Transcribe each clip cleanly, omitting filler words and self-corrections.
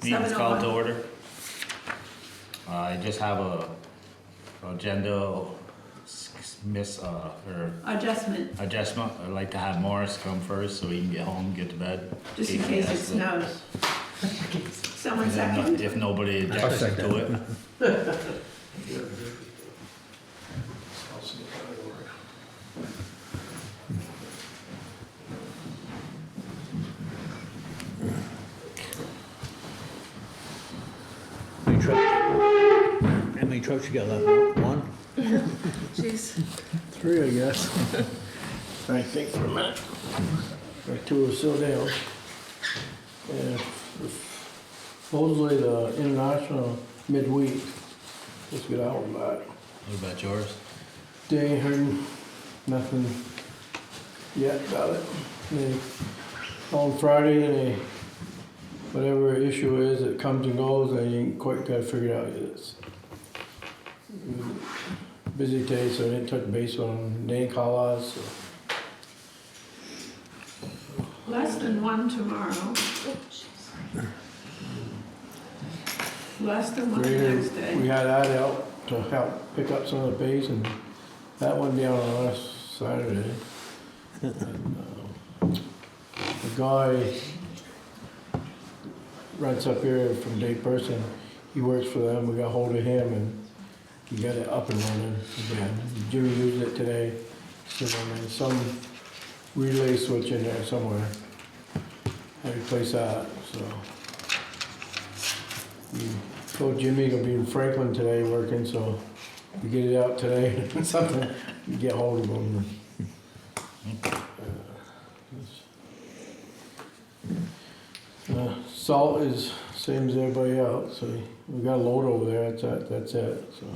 Meeting's called to 7:01. order. I just have a agenda or Adjustment, adjustment. I'd like to have Morris come first so he can get home, get to bed. just in case it snows. Someone And then second. if nobody objects to it. How many trucks you got left? One? Jeez. 3, I guess. I think for a minute. Or 2 are still down. And supposedly the international midweek, just get out and back. What about yours? They ain't heard nothing yet about it. They, on Friday, they, whatever issue is that comes and goes, they ain't quite got it figured out yet. It's busy day, so they didn't touch base on them. They ain't call us, so. Less than 1 tomorrow. Less than 1 the next We day. had that out to help pick up some of the pace, and that went down on last Saturday. And, the guy runs up here from Dave Person, he works for them, we got hold of him, and he got it up and running again. Jimmy used it today, so there's some relay switch in there somewhere. I replaced that, so. We told Jimmy he'll be in Franklin today working, so we get it out today, something, we get hold of him. Salt is same as everybody else, so we got a load over there, that's it, so.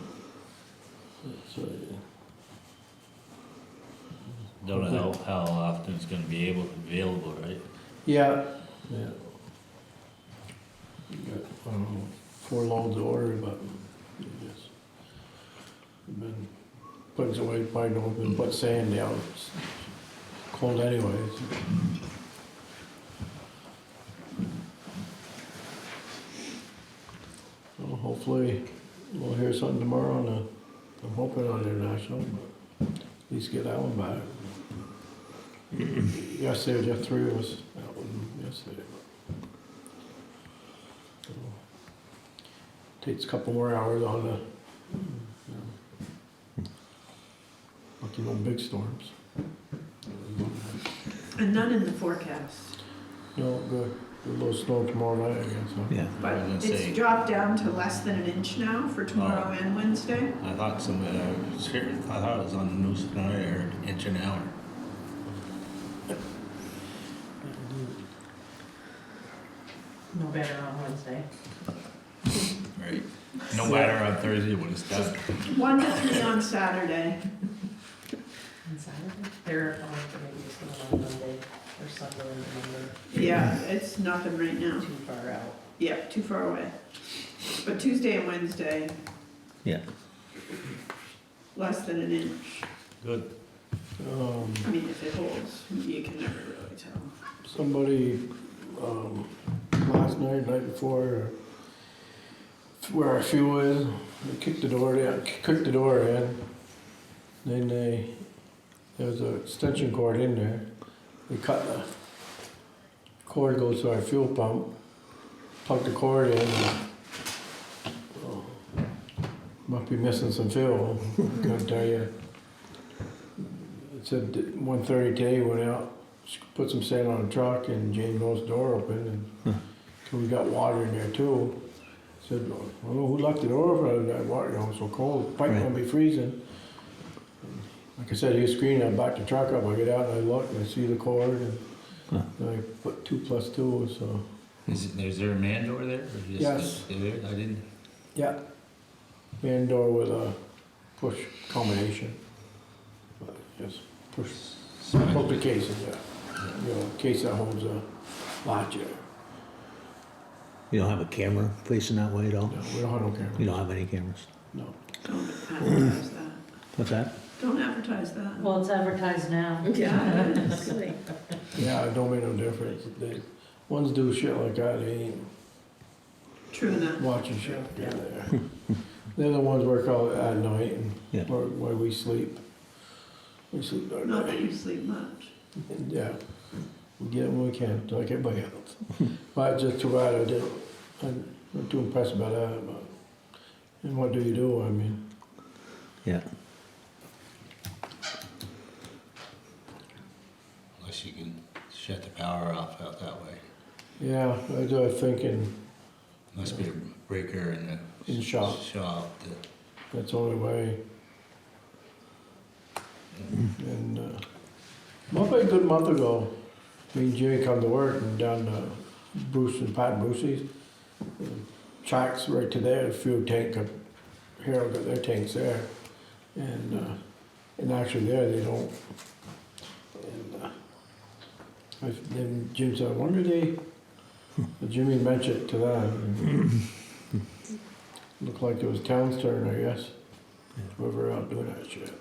Don't know how often it's gonna be available, right? Yeah, yeah. We got, I don't know, 4 loads ordered, but we just, we've been putting some weight, probably don't, been put sand down, it's cold anyways. So hopefully we'll hear something tomorrow on the, I'm hoping on international, but at least get that one back. Yesterday, just 3 of us out with them yesterday. So, takes a couple more hours on the, lucky no big storms. And none in the forecast. No, good. A little snow tomorrow night, I guess, huh? Yeah. But I was gonna say- it's dropped down to less than an inch now for tomorrow and Wednesday. I thought I thought it was on the news tonight, I heard inch an hour. No better on Wednesday. Right. No matter on Thursday when it's done. 1 to 3 on Saturday. On Saturday? They're calling for maybe it's going on Monday or Sunday and Monday. Yeah, it's nothing right now. Too far out. Yeah, too far away. But Tuesday and Wednesday, Yeah. less than an inch. Good. I mean, if it holds, you can never really tell. Somebody, last night, night before, where our fuel is, they kicked the door down, kicked the door in. Then there was an extension cord in there. They cut the cord, goes to our fuel pump, plug the cord in, and, oh, must be missing some fuel, I can't tell you. It said that 1:30 today, went out, put some sand on the truck, and Jane Rose door open, and so we got water in there too. Said, I don't know who left the door open, that water, you know, it's so cold, the pipe Right. gonna be freezing. Like I said, he was screening, I backed the truck up, I get out and I look, and I see the cord, and I put 2 + 2, so, Is there a man door there? Or just Yes. I didn't. yeah. Man door with a push combination. But just push, hook the cases, yeah. You know, case that holds a latch there. You don't have a camera facing that way at all? No, we don't have no camera. You don't have any cameras? No. Don't advertise that. What's that? Don't advertise that. Well, it's advertised now. Yeah, it is. Yeah, it don't make no difference. They, ones do shit like that, they ain't, True enough. watching shit down there. They're the ones work all at night and Yeah. where we sleep. We sleep during the Not that day. you sleep much. And, yeah, we get it when we can, like everybody else. But just too bad I didn't, I'm not too impressed by that, but, and what do you do, I mean, Yeah. Unless you can shut the power off out that way. yeah, I was thinking, Must be a breaker in the In the shop. shop that, that's the only way. And, about a good month ago, me and Jimmy come to work and down to Bruce and Pat Brucey's. Tracks right to there, the fuel tank, Harold got their tanks there. And actually there, they don't. And, then Jim said, I wonder Jimmy mentioned it to them. Looked like it was town's turn, I guess. Whoever out doing that shit.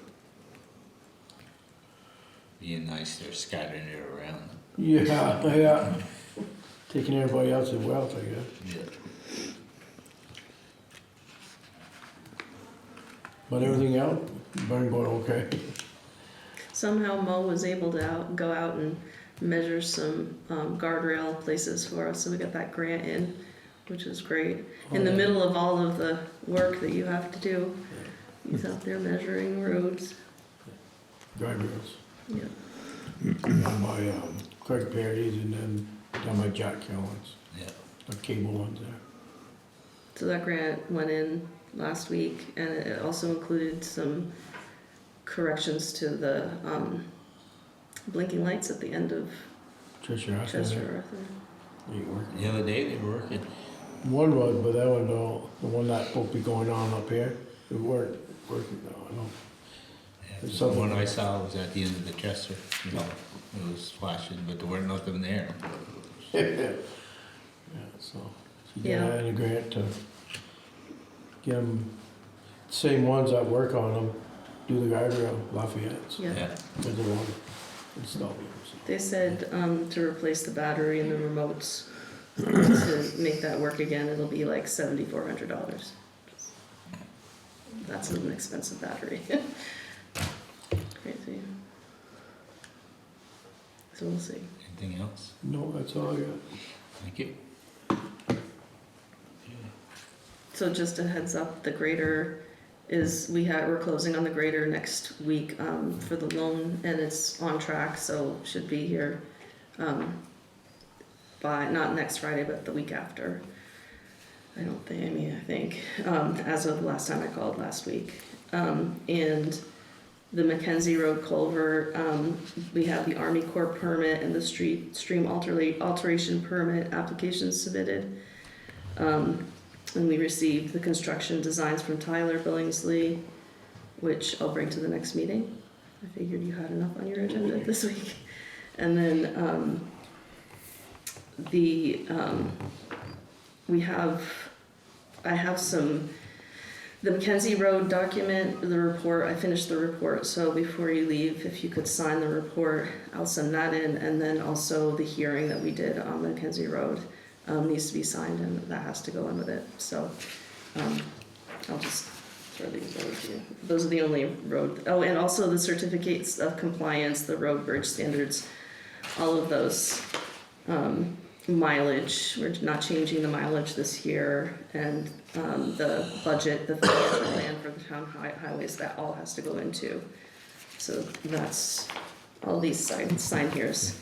being nice, they're scattering it around. Yeah, yeah. Taking everybody else's wealth, I guess. Yeah. But everything else, been going okay. Somehow Mo was able to go out and measure some guardrail places for us, so we got that grant in, which was great. In the middle of all of the work that you have to do, he's out there measuring roads. Guardrails. Yeah. On my Craig Parody's and then down by Jack Kellen's, Yeah. the cable ones there. So that grant went in last week, and it also included some corrections to the blinking lights at the end of Cheshire Arthur. Chester Arthur. Ain't working. The other day they were working. One was, but that one don't. The one that's supposed to be going on up here, it weren't working though, I know. Yeah, There's the something- one I saw was at the end of the Chester, you know, it was flashing, but there weren't nothing there. Yeah, so she got Yeah. out in a grant to get them, same ones that work on them, do the guardrail, Lafayette's. Yeah. Yeah, They're the one install them. They said to replace the battery and the remotes to make that work again. It'll be like $7,400. That's an expensive battery. Crazy. So we'll see. anything else? No, that's all I got. Thank you. So just a heads up, the grader is, we're closing on the grader next week for the loan, and it's on track, so should be here by, not next Friday, but the week after. I think, as of the last time I called last week. And the Mackenzie Road culvert, we have the Army Corps permit and the stream alteration permit applications submitted. And we received the construction designs from Tyler Billingsley, which I'll bring to the next meeting. I figured you had enough on your agenda this week. And then I have the Mackenzie Road document, the report, I finished the report, so before you leave, if you could sign the report, I'll send that in, and then also the hearing that we did on Mackenzie Road needs to be signed, and that has to go in with it, so I'll just throw these over to you. Those are the only road, oh, and also the certificates of compliance, the road bridge standards, all of those. Mileage, we're not changing the mileage this year, and the budget, the financial plan for the town highways, that all has to go into. So that's all these sign here's,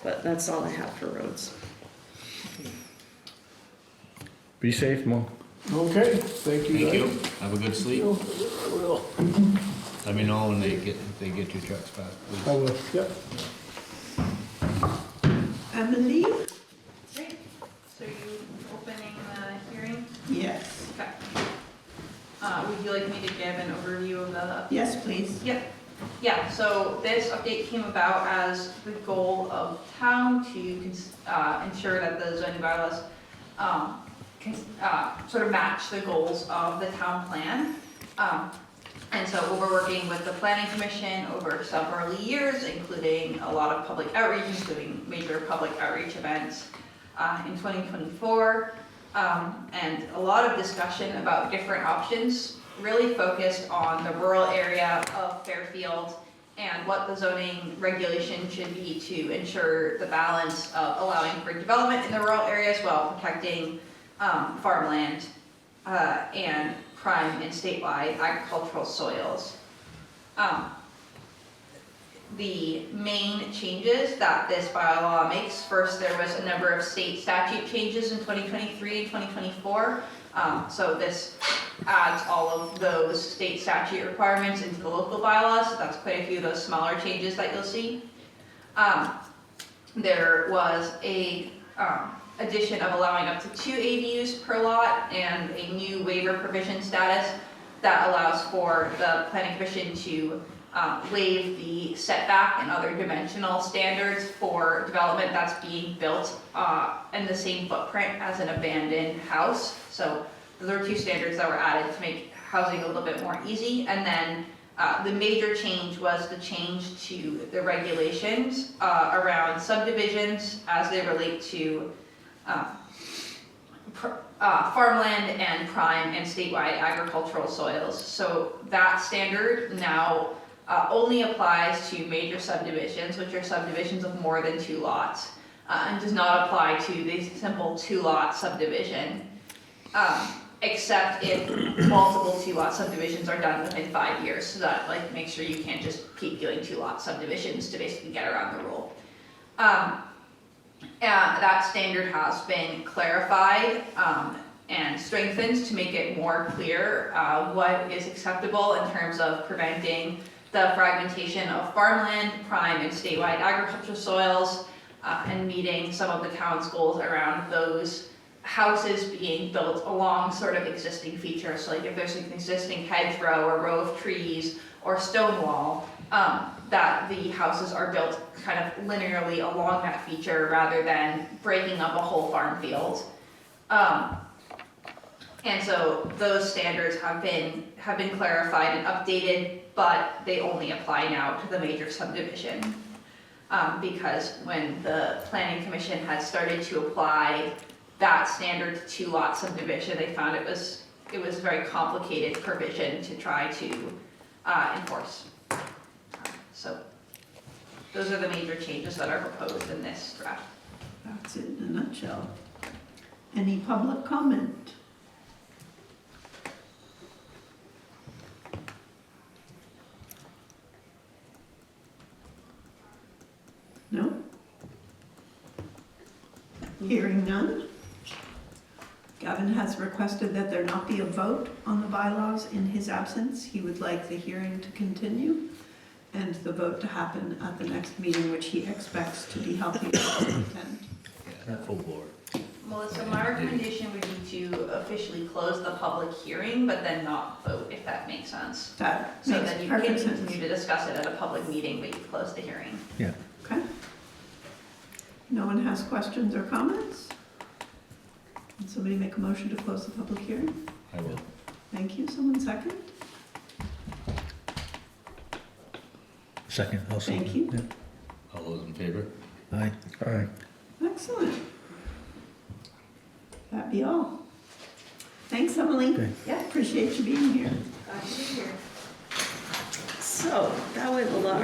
but that's all I have for roads. Be safe, Mo. Okay, thank you. Thank you, guys. have a good sleep. I will. Let me know when they get your trucks back, please. I will, yep. Emily? Great. So you opening the hearing? Yes. Okay. Would you like me to give an overview of the? Yes, please. Yep. Yeah, so this update came about as the goal of town to ensure that the zoning bylaws sort of match the goals of the town plan. And so we're working with the planning commission over several years, including a lot of public outreach, including major public outreach events in 2024. and a lot of discussion about different options, really focused on the rural area of Fairfield and what the zoning regulation should be to ensure the balance of allowing for development in the rural areas while protecting farmland and prime and statewide agricultural soils. The main changes that this bylaw makes, first there was a number of state statute changes in 2023 and 2024. So this adds all of those state statute requirements into the local bylaws. So that's quite a few of those smaller changes that you'll see. There was a addition of allowing up to 2 ADUs per lot and a new waiver provision status that allows for the planning commission to waive the setback and other dimensional standards for development that's being built in the same footprint as an abandoned house. So those are 2 standards that were added to make housing a little bit more easy. And then the major change was the change to the regulations around subdivisions as they relate to farmland and prime and statewide agricultural soils. So that standard now only applies to major subdivisions, which are subdivisions of more than 2 lots, and does not apply to the simple 2-lot subdivision, except if multiple 2-lot subdivisions are done within 5 years. So that makes sure you can't just keep doing 2-lot subdivisions to basically get around the rule. That standard has been clarified and strengthened to make it more clear what is acceptable in terms of preventing the fragmentation of farmland, prime, and statewide agricultural soils, and meeting some of the town's goals around those houses being built along sort of existing features. So if there's an existing hedgerow or row of trees or stone wall, that the houses are built kind of linearly along that feature rather than breaking up a whole farm field. And so those standards have been clarified and updated, but they only apply now to the major subdivision. Because when the Planning Commission had started to apply that standard 2-lot subdivision, they found it was a very complicated provision to try to enforce. So those are the major changes that are proposed in this draft. That's it in a nutshell. Any public comment? No? Hearing none. Gavin has requested that there not be a vote on the bylaws in his absence. He would like the hearing to continue and the vote to happen at the next meeting, which he expects to be healthy enough to attend. Full board. Melissa, my recommendation would be to officially close the public hearing, but then not vote, if that makes sense. That So makes then you perfect can sense. continue to discuss it at a public meeting, but you've closed the hearing. Yeah. Okay. No one has questions or comments? Can somebody make a motion to close the public hearing? I will. Thank you. Someone second? Second, I'll second. Thank you. Yeah. All those in favor? Aye. Aye. Excellent. That be all. Thanks, Emily. Okay. Yeah, appreciate you being here. So that went a lot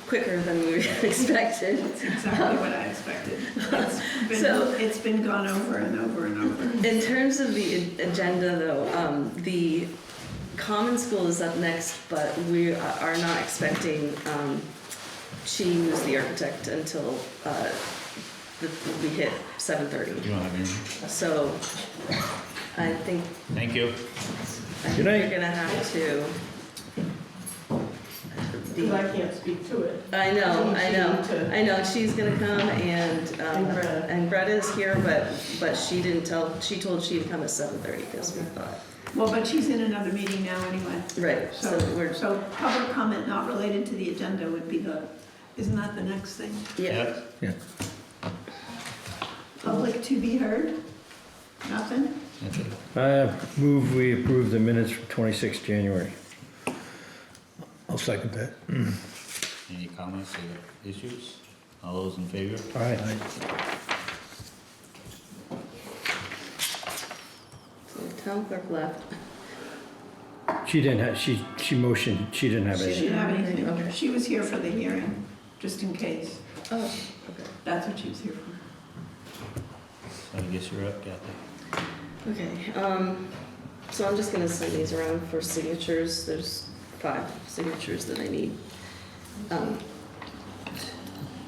quicker than we expected. That's exactly what I expected. So- It's been gone over and over and over. In terms of the agenda though, the common school is up next, but we are not expecting Chi, who's the architect, until we hit 7:30. You don't have any? So I think Thank you. Good night. you're gonna have to. Because I can't speak to it. I know. To- I know. She's gonna come and And Greta. Greta's here, but she didn't tell. She told she to come at 7:30 because we thought. Well, but she's in another meeting now anyway. Right. So we're So public comment not related to the agenda would be isn't that the next thing? yeah. Yeah. Public to be heard? Nothing? That's it. I move we approve the minutes from 26 January. I'll second that. Any comments or issues? All those in favor? Aye. town clerk left. She didn't have, she motioned, she didn't have She anything. didn't have anything. Okay. She was here for the hearing, just in case. Oh, okay. That's what she was here for. So I guess you're up, Kathy. Okay, so I'm just gonna send these around for signatures. There's 5 signatures that I need.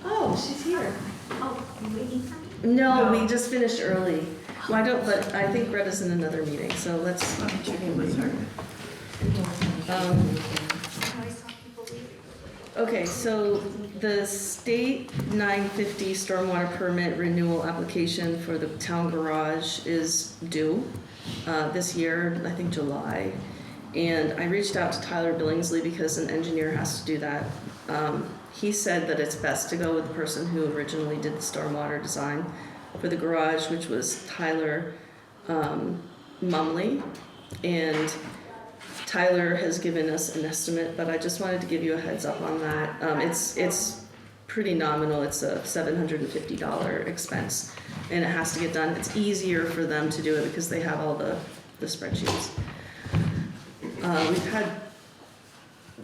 Oh, she's here. Oh, you waiting for me? No, No. we just finished early. Why don't, but I think Greta's in another meeting, so let's, Let me check in with her. um, I always saw people leave. okay, so the state 950 stormwater permit renewal application for the town garage is due this year, I think July. And I reached out to Tyler Billingsley because an engineer has to do that. He said that it's best to go with the person who originally did the stormwater design for the garage, which was Tyler Mumley. And Tyler has given us an estimate, but I just wanted to give you a heads up on that. It's pretty nominal. It's a $750 expense, and it has to get done. It's easier for them to do it because they have all the spreadsheets.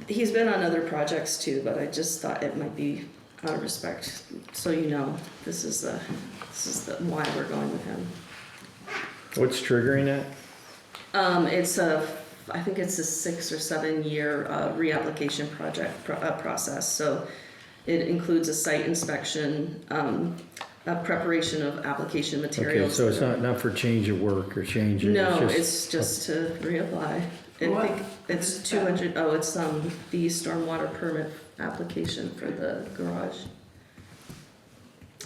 He's been on other projects too, but I just thought it might be out of respect, so you know, this is why we're going with him. What's triggering that? I think it's a 6 or 7 year reapplication process. So it includes a site inspection, a preparation of application Okay, materials. so it's not for change of work or change of... No, it's just to reapply. I What? think it's 200, it's the stormwater permit application for the garage.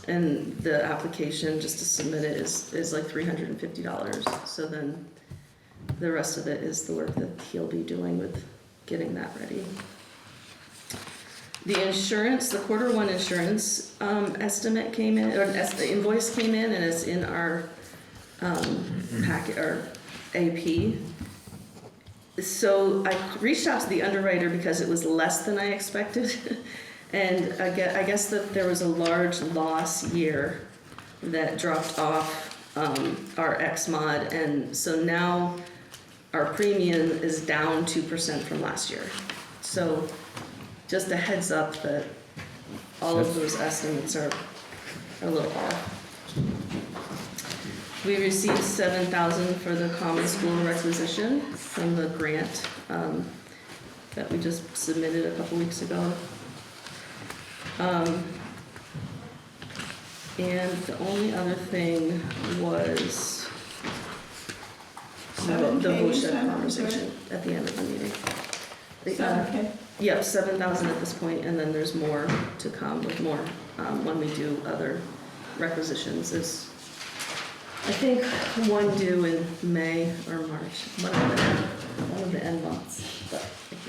And the application, just to submit it, is like $350. So then the rest of it is the work that he'll be doing with getting that ready. The insurance, the Q1 insurance estimate came in, or the invoice came in, and it's in our packet, or AP. So I reached out to the underwriter because it was less than I expected. And I guess that there was a large loss year that dropped off our X-mod, and so now our premium is down 2% from last year. So just a heads up that all of those estimates are a little off. We received $7,000 for the common school requisition from the grant that we just submitted a couple weeks ago. And the only other thing was the 7K you VOSHA said, conversation at the end of the meeting. Okay. Yeah, 7,000 at this point, and then there's more to come with more when we do other requisitions. There's, I think, one due in May or March, one of the end months, but I can't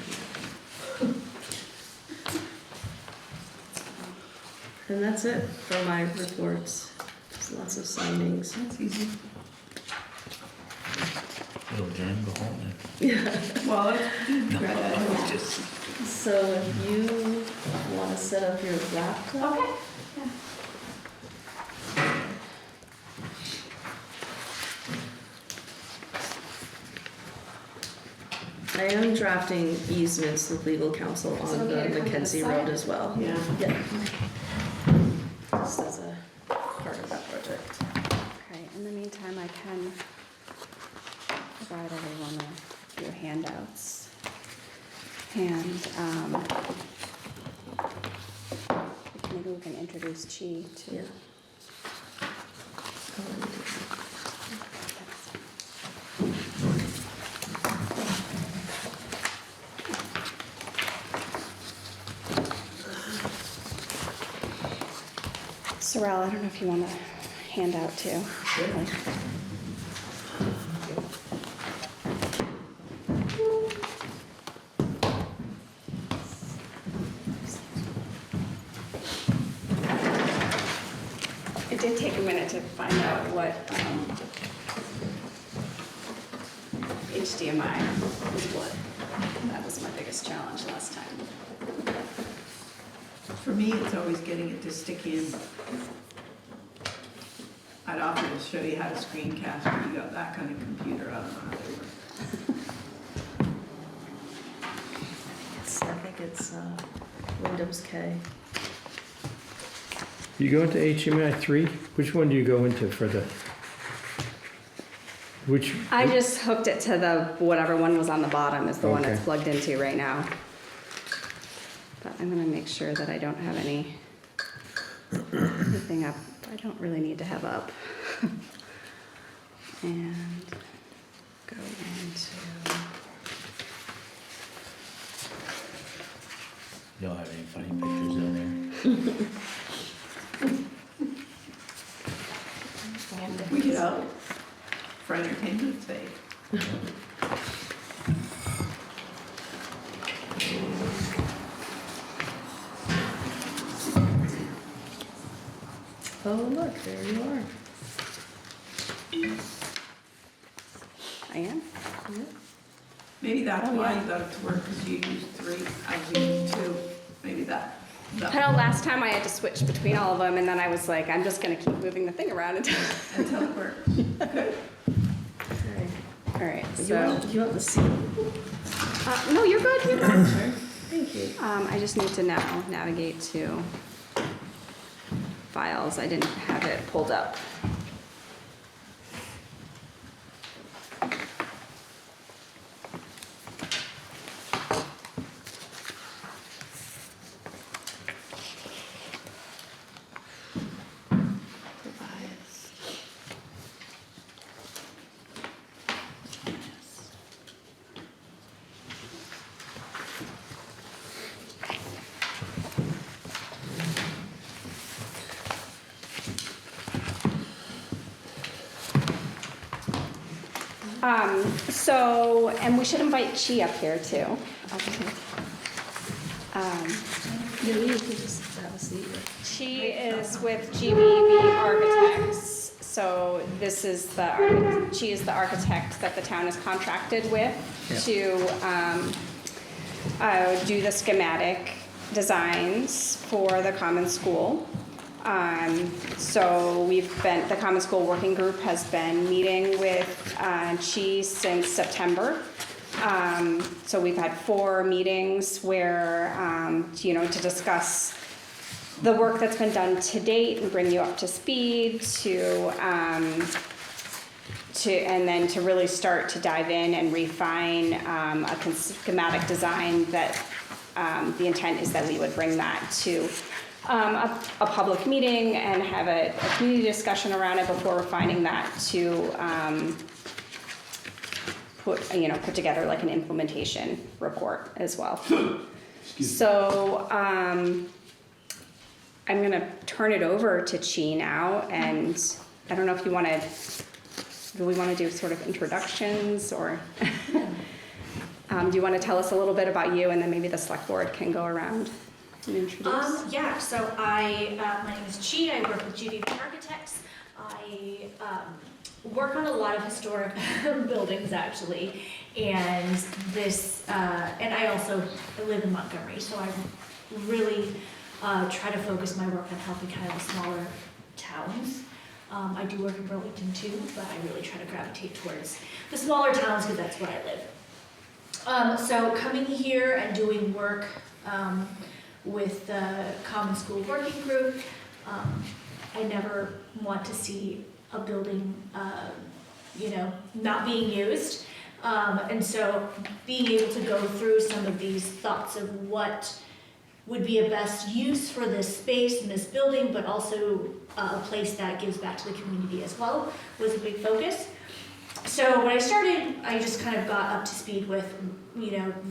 remember. And that's it for my reports. Just lots of signings. That's easy. You'll adjourn, go home then. Yeah. Well, it's No, Greta. I was just, So if you want to set up your laptop. Okay. I am drafting easements with legal counsel Is on it okay the to come to the Mackenzie side? Road as well. Yeah. Yeah. This is a part of that project. Okay, in the meantime, I can provide everyone a few handouts. And maybe we can introduce Chi to. Yeah. Sorrel, I don't know if you want a handout too. It did take a minute to find out what HDMI was what. That was my biggest challenge last time. For me, it's always getting it to stick in. I'd offer to show you how to screencast when you got that kind of computer. I don't know how they work. I think it's Windows K. You go into HDMI 3? Which one do you go into for the, which? I just hooked it to the, whatever one was on the bottom is the one it's Okay. plugged into right now. But I'm gonna make sure that I don't have anything up, I don't really need to have up. And go into, You don't have any funny pictures in there? We get out for entertainment's sake. Oh, look, there you are. I am? Maybe that's why you got it to work, because you used 3, I used 2. Maybe that. I know last time I had to switch between all of them and then I was like, I'm just gonna keep moving the thing around until. Until it works. Good. Okay. All right, You so, want the seat? no, you're good, you're good. Thank you. I just need to now navigate to files. I didn't have it pulled up. So, and we should invite Chi up here too. Okay. Yeah, we could just have a seat. She is with GBV Architects. So this is she is the architect that the town is contracted with to do the schematic designs for the common school. So the Common School Working Group has been meeting with Chi since September. So we've had 4 meetings where, to discuss the work that's been done to date and bring you up to speed and then to really start to dive in and refine a schematic design that the intent is that we would bring that to a public meeting and have a community discussion around it before refining that to put together like an implementation report as well. So I'm gonna turn it over to Chi now, and I don't know if do we want to do sort of introductions or do you want to tell us a little bit about you, and then maybe the select board can go around and introduce? Yeah, so my name is Chi. I work with GVP Architects. I work on a lot of historic buildings actually, and and I also live in Montgomery, so I really try to focus my work on helping kind of the smaller towns. I do work in Burlington too, but I really try to gravitate towards the smaller towns because that's where I live. So coming here and doing work with the Common School Working Group, I never want to see a building, not being used. And so being able to go through some of these thoughts of what would be a best use for this space and this building, but also a place that gives back to the community as well, was a big focus. So when I started, I just kind of got up to speed with,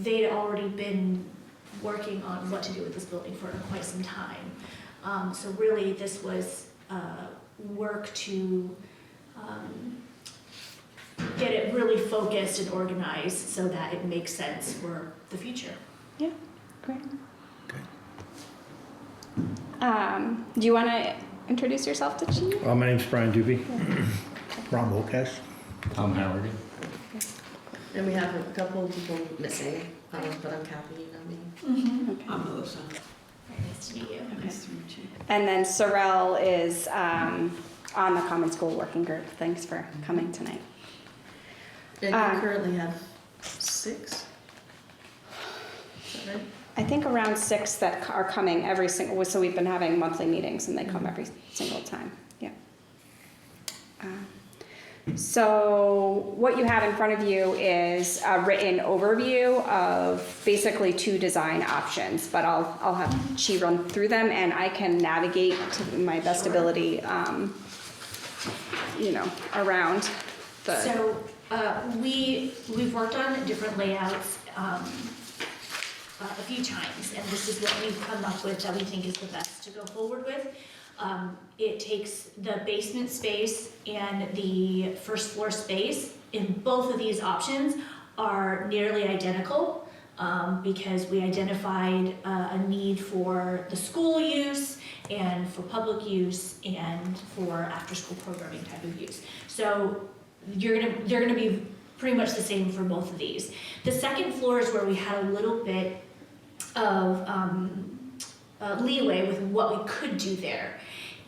they'd already been working on what to do with this building for quite some time. So really this was work to get it really focused and organized so that it makes sense for the future. Yeah, great. Do you want to introduce yourself to Chi? My name's Brian Doobie. Ron Wilkes. Tom Howard. And we have a couple of people missing, but I'm Kathy, you know me. Okay. I'm Melissa. Very nice to meet you. Nice to meet you. And then Sorrel is on the Common School Working Group. Thanks for coming tonight. And you currently have 6? Is that right? I think around 6 that are coming every single, so we've been having monthly meetings and they come every single time, yeah. So what you have in front of you is a written overview of basically 2 design options, but I'll have Chi run through them and I can navigate to my best ability, you know, around the. So, we've worked on different layouts, a few times, and this is what we've come up with that we think is the best to go forward with. It takes the basement space and the first floor space in both of these options are nearly identical, because we identified a need for the school use and for public use and for after-school programming type of use. So they're gonna be pretty much the same for both of these. The second floor is where we had a little bit of leeway with what we could do there.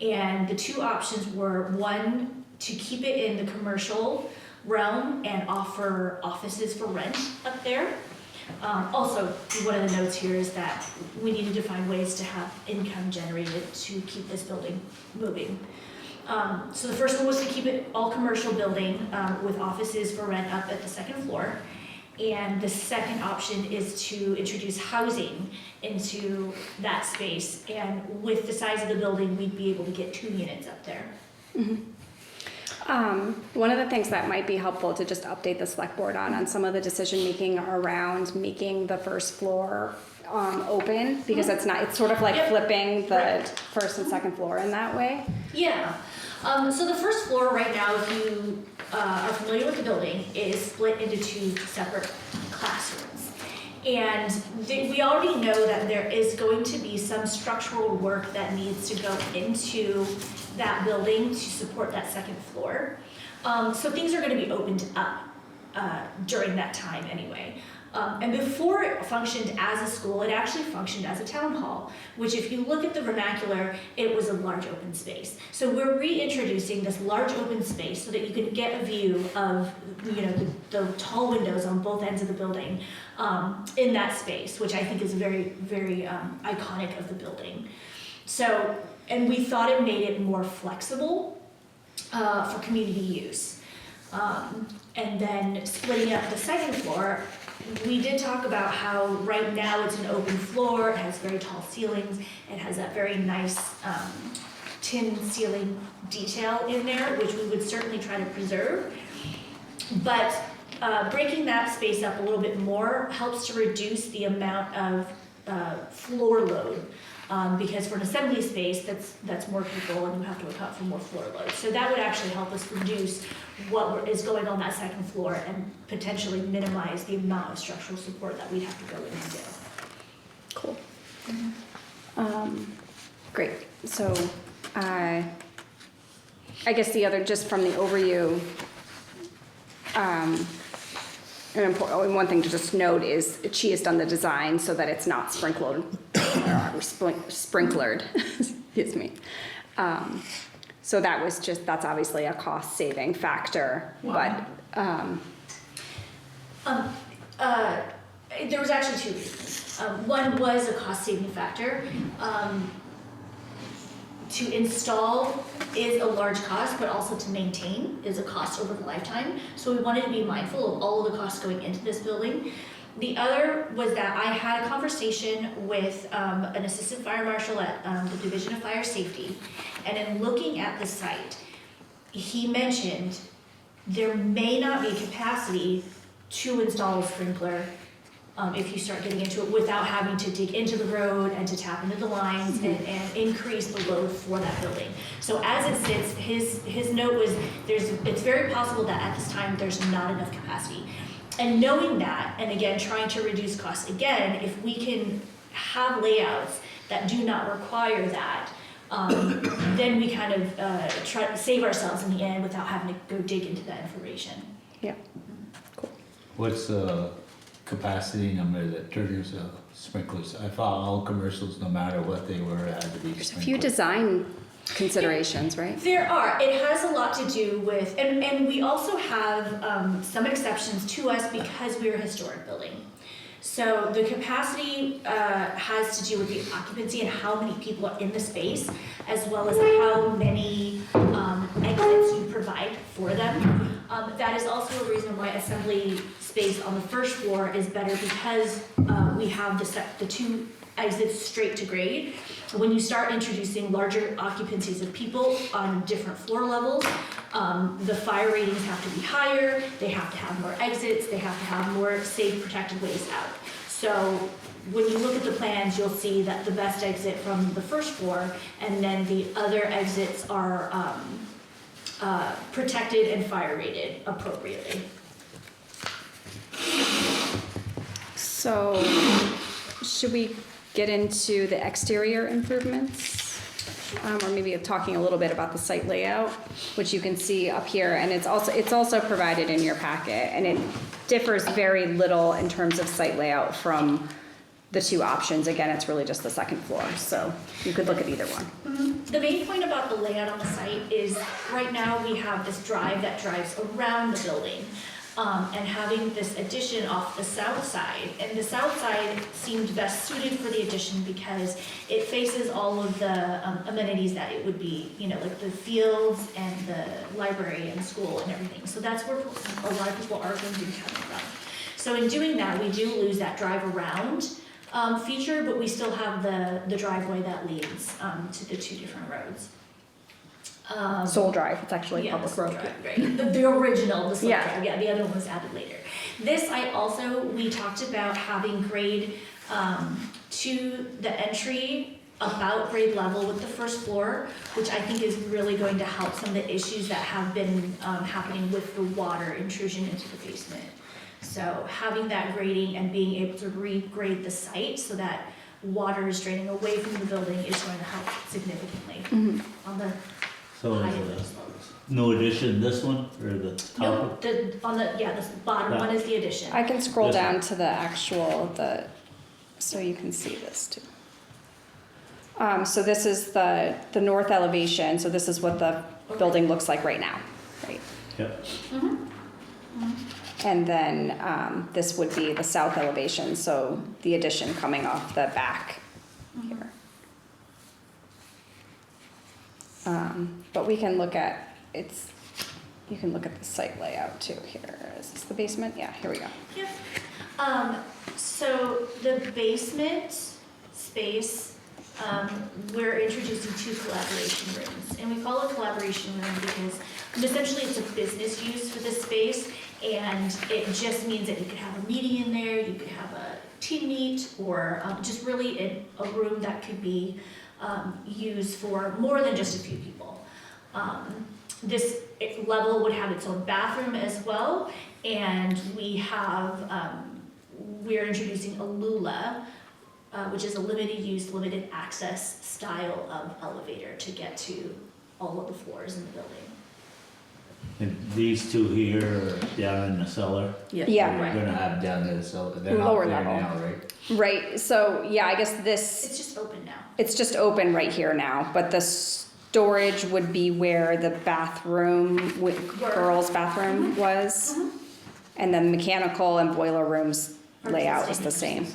And the 2 options were, one, to keep it in the commercial realm and offer offices for rent up there. Also, one of the notes here is that we needed to find ways to have income generated to keep this building moving. So the first one was to keep it all commercial building with offices for rent up at the second floor. And the second option is to introduce housing into that space. And with the size of the building, we'd be able to get 2 units up there. One of the things that might be helpful to just update the select board on some of the decision making around making the first floor open, because it's sort of like flipping the first and second floor in that way. Yeah. So the first floor right now, if you are familiar with the building, is split into 2 separate classrooms. And we already know that there is going to be some structural work that needs to go into that building to support that second floor. So things are going to be opened up during that time anyway. And before it functioned as a school, it actually functioned as a town hall, which if you look at the vernacular, it was a large open space. So we're reintroducing this large open space so that you can get a view of, you know, the tall windows on both ends of the building in that space, which I think is very, very iconic of the building. So, and we thought it made it more flexible for community use. And then splitting up the second floor, we did talk about how right now it's an open floor, it has very tall ceilings, it has that very nice tin ceiling detail in there, which we would certainly try to preserve. But breaking that space up a little bit more helps to reduce the amount of floor load. Because for an assembly space, that's more people and you have to account for more floor load. So that would actually help us reduce what is going on that second floor and potentially minimize the amount of structural support that we'd have to go in and do. Cool. Great. So I guess the other, just from the overview, one thing to just note is she has done the design so that it's not sprinklered, excuse me. So that's obviously a cost saving factor, Wow. but, There was actually 2 reasons. One was a cost saving factor. To install is a large cost, but also to maintain is a cost over the lifetime. So we wanted to be mindful of all of the costs going into this building. The other was that I had a conversation with an assistant fire marshal at the Division of Fire Safety, and in looking at the site, he mentioned there may not be capacity to install a sprinkler if you start getting into it without having to dig into the road and to tap into the lines and increase the load for that building. So as it sits, his note was it's very possible that at this time there's not enough capacity. And knowing that, and again, trying to reduce costs again, if we can have layouts that do not require that, then we kind of try to save ourselves in the end without having to go dig into that information. yeah. Cool. What's the capacity number that triggers sprinklers? I thought all commercials, no matter what they were, had to be There's a few sprinkled. design considerations, right? There are. It has a lot to do with, and we also have some exceptions to us because we're a historic building. So the capacity has to do with the occupancy and how many people are in the space, as well as how many exits you provide for them. That is also a reason why assembly space on the first floor is better, because we have the two exits straight to grade. When you start introducing larger occupancies of people on different floor levels, the fire ratings have to be higher, they have to have more exits, they have to have more safe, protected ways out. So when you look at the plans, you'll see that the best exit from the first floor, and then the other exits are protected and fire rated appropriately. So, should we get into the exterior improvements? Or maybe talking a little bit about the site layout, which you can see up here, and it's also provided in your packet, and it differs very little in terms of site layout from the two options. Again, it's really just the second floor, so you could look at either one. The main point about the layout on the site is right now we have this drive that drives around the building. And having this addition off the south side, and the south side seemed best suited for the addition because it faces all of the amenities that it would be, like the fields and the library and school and everything. So that's where a lot of people are going to be coming from. So in doing that, we do lose that drive around feature, but we still have the driveway that leads to the two different roads. Soul Drive, it's actually a Yeah, public the road. Drive, right. The original, the Soul Yeah. Drive, yeah, the other one was added later. This, we talked about having grade to the entry about grade level with the first floor, which I think is really going to help some of the issues that have been happening with the water intrusion into the basement. So having that grading and being able to regrade the site so that water is draining away from the building is going to help significantly on the So is it no addition, this one, or the top? No, the bottom one is the addition. I can scroll This down one. to the actual, so you can see this too. So this is the north elevation, so this is what the building looks like right now, right? Yep. And then this would be the south elevation, so the addition coming off the back here. But we can look at, you can look at the site layout too here. Is this the basement? Yeah, here we go. Yep. So the basement space, we're introducing two collaboration rooms. And we call it collaboration room because essentially it's a business use for this space, and it just means that you could have a meeting in there, you could have a team meet, or just really a room that could be used for more than just a few people. This level would have its own bathroom as well, and we're introducing a Lula, which is a limited use, limited access style of elevator to get to all of the floors in the building. And these two here are down in the cellar? Yeah. We're gonna have down in the cellar, they're not Lower there level. now, right? Right, so yeah, I guess It's just open now. it's just open right here now, but the storage would be where the bathroom, girls' bathroom was. And then mechanical and boiler rooms layout is the same.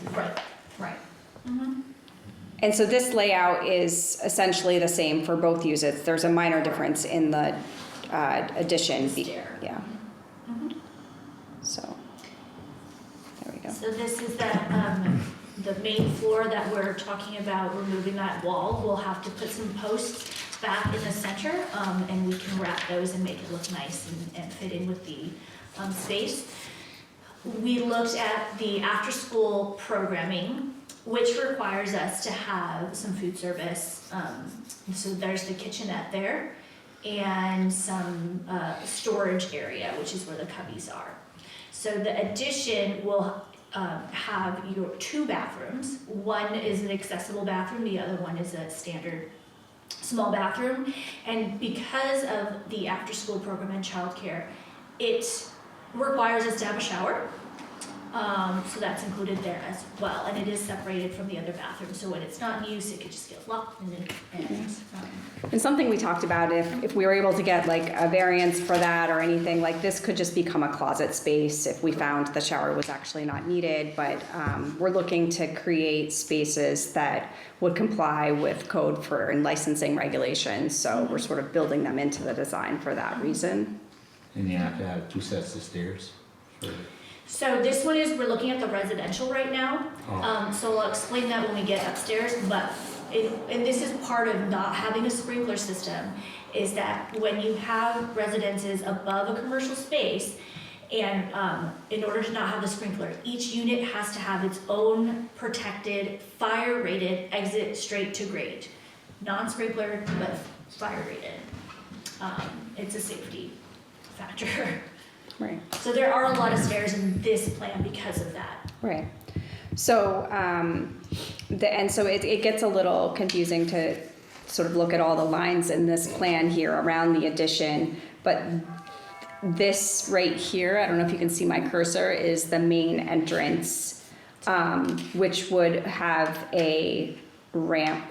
Right. And so this layout is essentially the same for both uses. There's a minor difference in the addition. Stair. Yeah. So, there we go. So this is the main floor that we're talking about removing that wall. We'll have to put some posts back in the center, and we can wrap those and make it look nice and fit in with the space. We looked at the after-school programming, which requires us to have some food service. So there's the kitchenette there, and some storage area, which is where the cubbies are. So the addition will have your two bathrooms. One is an accessible bathroom, the other one is a standard small bathroom. And because of the after-school program and childcare, it requires us to have a shower. So that's included there as well, and it is separated from the other bathroom, so when it's not in use, it could just get locked And something we talked about, if we were able to get like a variance for that or anything, like this could just become a closet space if we found the shower was actually not needed, but we're looking to create spaces that would comply with code for and licensing regulations, so we're sort of building them into the design for that reason. And you have to have 2 sets of stairs for, So this one is, we're looking at the residential right now, so I'll explain that when we get upstairs, but and this is part of not having a sprinkler system, is that when you have residences above a commercial space, and in order to not have the sprinkler, each unit has to have its own protected, fire-rated exit straight to grade. Non-sprinkler, but fire-rated. It's a safety factor. Right. So there are a lot of stairs in this plan because of that. Right. So, so it gets a little confusing to sort of look at all the lines in this plan here around the addition, but this right here, I don't know if you can see my cursor, is the main entrance, which would have a ramp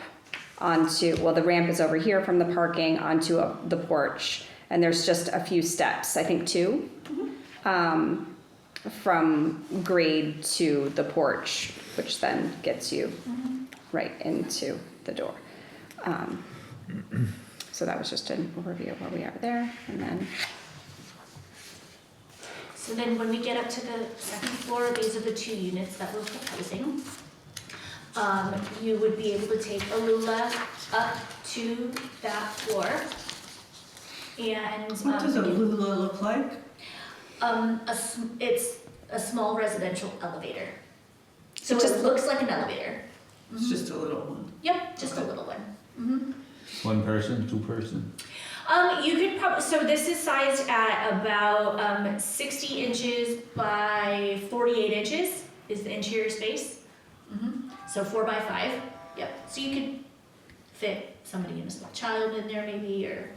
onto, well, the ramp is over here from the parking onto the porch, and there's just a few steps, I think 2. From grade to the porch, which then gets you right into the door. So that was just an overview of where we are there, and then. So then when we get up to the second floor, these are the 2 units that we're proposing. You would be able to take a lula up to that floor. And What does a lula look like? it's a small residential elevator. So It just it looks like an elevator. It's just a little one. Yep, just a little one. 1 person, 2 person? You could probably, so this is sized at about 60 inches by 48 inches is the interior space. So 4 by 5. Yep. So you could fit somebody and a small child in there maybe, or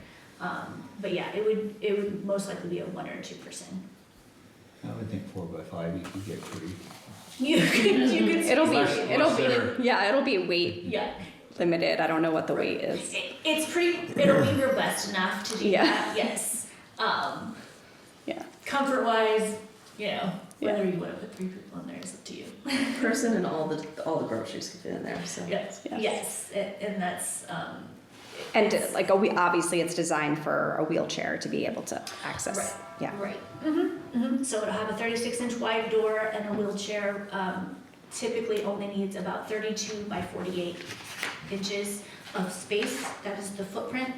but yeah, it would most likely be a 1 or 2 person. I would think 4 by 5 you could get pretty. You could It'll Less- be weight yeah. limited. I don't know what the weight is. It'll be robust enough to do Yeah. that. Yes. Yeah. Comfort wise, you know, Yeah. whether you want to put 3 people in there is up to you. Person and all the groceries can fit in there, so. Yes. Yes. Yes. And that's And like obviously it's designed for a wheelchair to be able to access. Right. Yeah. right. So it'll have a 36-inch wide door, and a wheelchair typically only needs about 32 by 48 inches of space. That is the footprint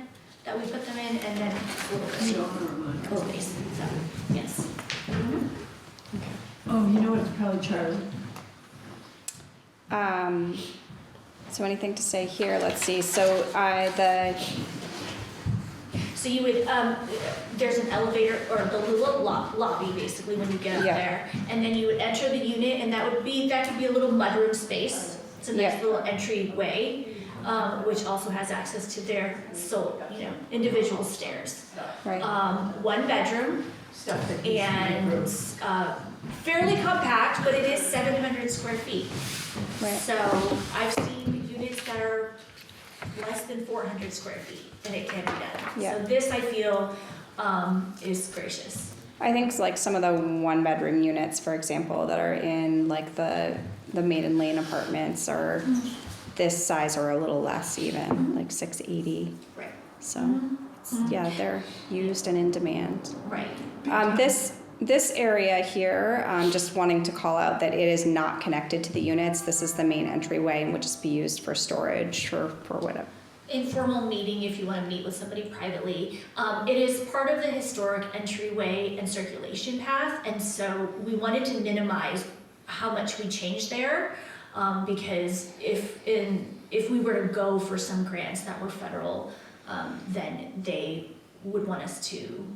that we put them in, and then a little bit of space. So, yes. Oh, you know what, it's probably Charlie. So anything to say here? Let's see. So So you would, there's an elevator, or the little lobby basically when you get up Yeah. there, and then you would enter the unit, and that could be a little mudroom space. It's a nice Yeah. little entryway, which also has access to their individual stairs. right. 1 bedroom, and fairly compact, but it is 700 square feet. Right. So I've seen units that are less than 400 square feet, and it can be done. Yeah. So this, I feel, is gracious. I think like some of the 1-bedroom units, for example, that are in like the Maiden Lane apartments are this size or a little less even, like 680. Right. So yeah, they're used and in demand. Right. This area here, just wanting to call out that it is not connected to the units. This is the main entryway and would just be used for storage or for whatever. Informal meeting if you want to meet with somebody privately. It is part of the historic entryway and circulation path, and so we wanted to minimize how much we changed there, because if we were to go for some grants that were federal, then they would want us to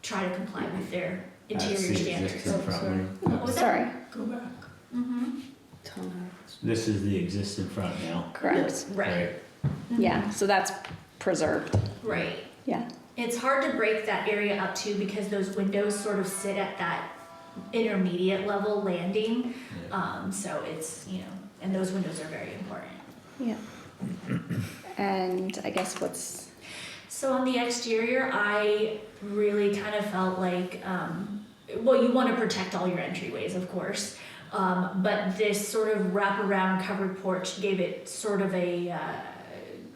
try to comply with their interior standards. What was that? Sorry, Go back. This is the existing front now. correct. Right. Yeah, so that's preserved. Right. Yeah. It's hard to break that area up too, because those windows sort of sit at that intermediate level landing. So it's, you know, and those windows are very important. Yeah. And I guess what's, So on the exterior, I really kind of felt like, well, you want to protect all your entryways, of course, but this sort of wraparound covered porch gave it sort of a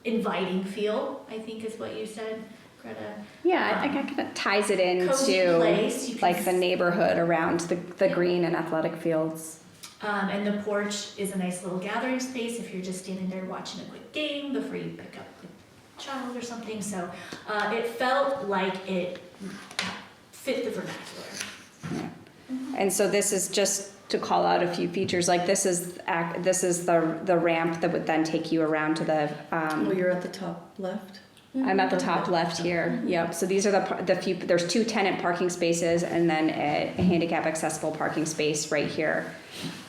inviting feel, I think is what you said, Greta. yeah, I kind of ties it Cozy into place, you can like the neighborhood around the green and athletic fields. And the porch is a nice little gathering space if you're just standing there watching a quick game before you pick up a child or something. So it felt like it fit the vernacular. Yeah. And so this is just to call out a few features, like this is the ramp that would then take you around to the, Oh, you're at the top left? I'm at the top left here, yep, so these are the few, there's 2 tenant parking spaces and then a handicap accessible parking space right here.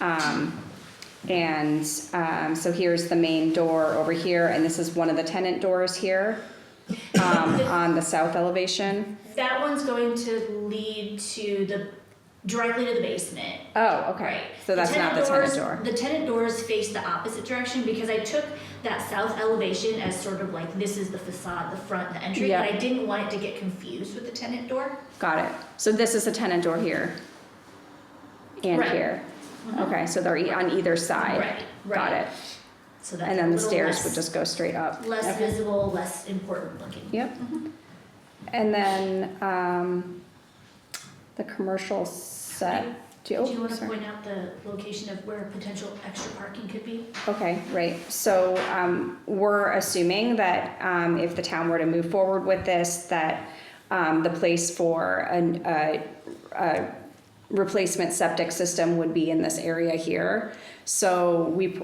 So here's the main door over here, and this is one of the tenant doors here, on the south elevation. That one's going to lead to directly to the basement. Oh, okay, Right. so that's not the tenant doors- door. The tenant doors face the opposite direction because I took that south elevation as sort of like this is the facade, the front, the entry, Yeah. but I didn't want it to get confused with the tenant door. Got it, so this is a tenant door here and Right. here. Okay, so they're on either side. Right, right. Got it. So that's And then a the little stairs less- would just go straight up. less Okay. visible, less important looking. Yep. And then the commercial set. Do you want to sorry. point out the location of where potential extra parking could be? Okay, right. So we're assuming that if the town were to move forward with this, that the place for a replacement septic system would be in this area here. So we,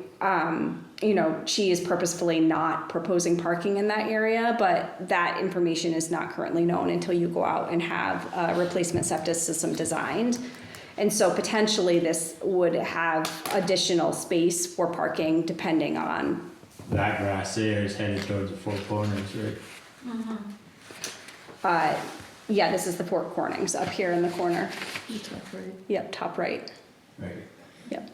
she is purposefully not proposing parking in that area, but that information is not currently known until you go out and have a replacement septic system designed. And so potentially this would have additional space for parking depending on, That grass there is headed towards the Four Corners, right? yeah, this is the Four Cornings up here in the corner. Top right. Yep, top right. Right. Yep.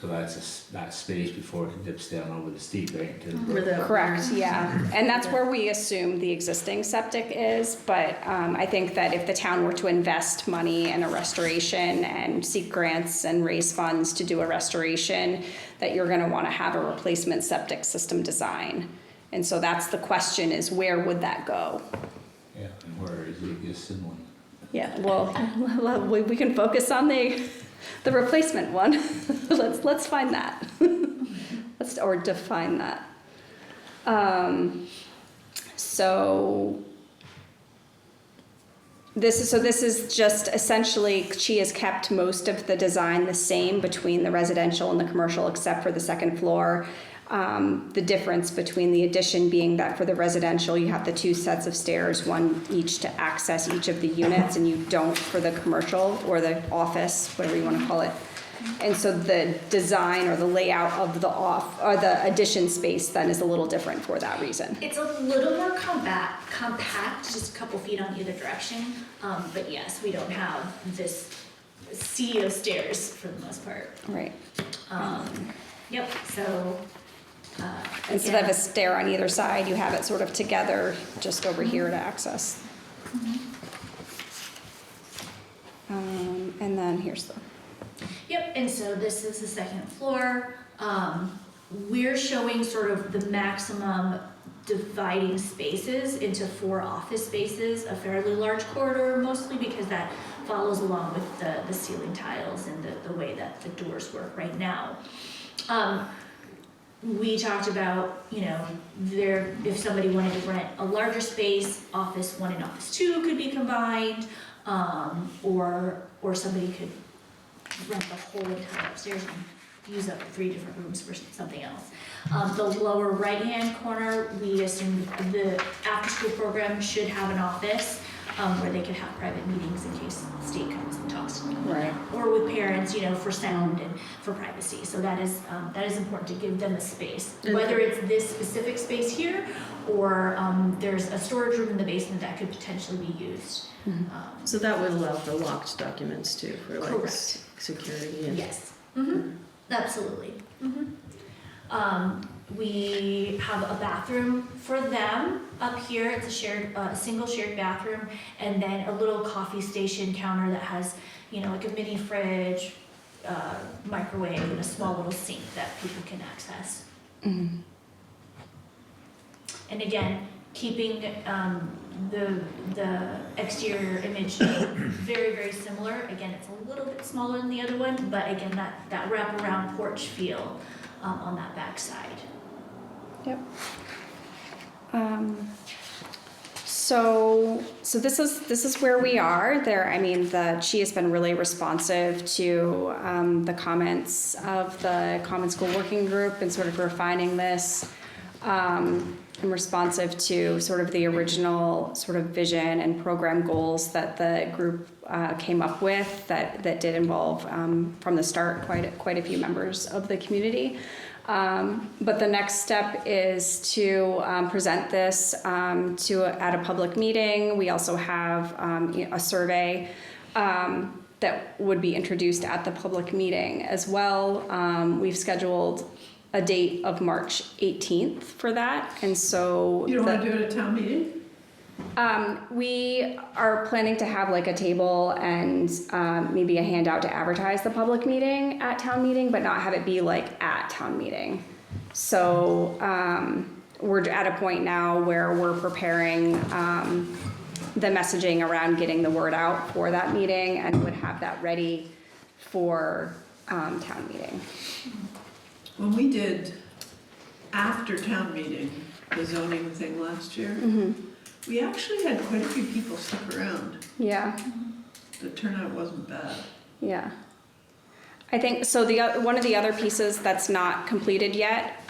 So that's that space before it dips down over the steep, right, into the Where brook. the- Correct, yeah. And that's where we assume the existing septic is, but I think that if the town were to invest money in a restoration and seek grants and raise funds to do a restoration, that you're gonna wanna have a replacement septic system design. And so that's the question, is where would that go? Yeah, and where is the existing one? Yeah, well, we can focus on the replacement one. Let's find that. Or define that. So this is just essentially, she has kept most of the design the same between the residential and the commercial, except for the second floor. The difference between the addition being that for the residential, you have the 2 sets of stairs, one each to access each of the units, and you don't for the commercial or the office, whatever you want to call it. And so the design or the layout of the addition space then is a little different for that reason. It's a little more compact, just a couple feet on either direction. But yes, we don't have this sea of stairs for the most part. Right. Yep, so. Instead of a stair on either side, you have it sort of together just over here to access. And then here's the, Yep, and so this is the second floor. We're showing sort of the maximum dividing spaces into 4 office spaces, a fairly large corridor, mostly because that follows along with the ceiling tiles and the way that the doors work right now. We talked about, if somebody wanted to rent a larger space, office 1 and office 2 could be combined, or somebody could rent the whole entire upstairs and use up 3 different rooms for something else. The lower right-hand corner, we assume the after-school program should have an office where they could have private meetings in case the state comes and talks to them. Right. Or with parents, you know, for sound and for privacy. So that is important to give them a space, And- whether it's this specific space here or there's a storage room in the basement that could potentially be used. So that would allow for locked documents too, for like Correct. security and. Yes. Absolutely. We have a bathroom for them up here. It's a shared, single shared bathroom, and then a little coffee station counter that has, you know, like a mini fridge, microwave, and a small little sink that people can access. And again, keeping the exterior image very, very similar. Again, it's a little bit smaller than the other one, but again, that wraparound porch feel on that back side. Yep. So this is where we are. I mean, she has been really responsive to the comments of the Common School Working Group and sort of refining this. And responsive to sort of the original sort of vision and program goals that the group came up with that did involve from the start quite a few members of the community. But the next step is to present this at a public meeting. We also have a survey that would be introduced at the public meeting as well. We've scheduled a date of March 18th for that, and so You don't want to do it at town meeting? we are planning to have like a table and maybe a handout to advertise the public meeting at town meeting, but not have it be like at town meeting. So we're at a point now where we're preparing the messaging around getting the word out for that meeting, and would have that ready for town meeting. When we did after town meeting, the zoning thing last year, we actually had quite a few people stick around. Yeah. The turnout wasn't bad. Yeah. I think, so one of the other pieces that's not completed yet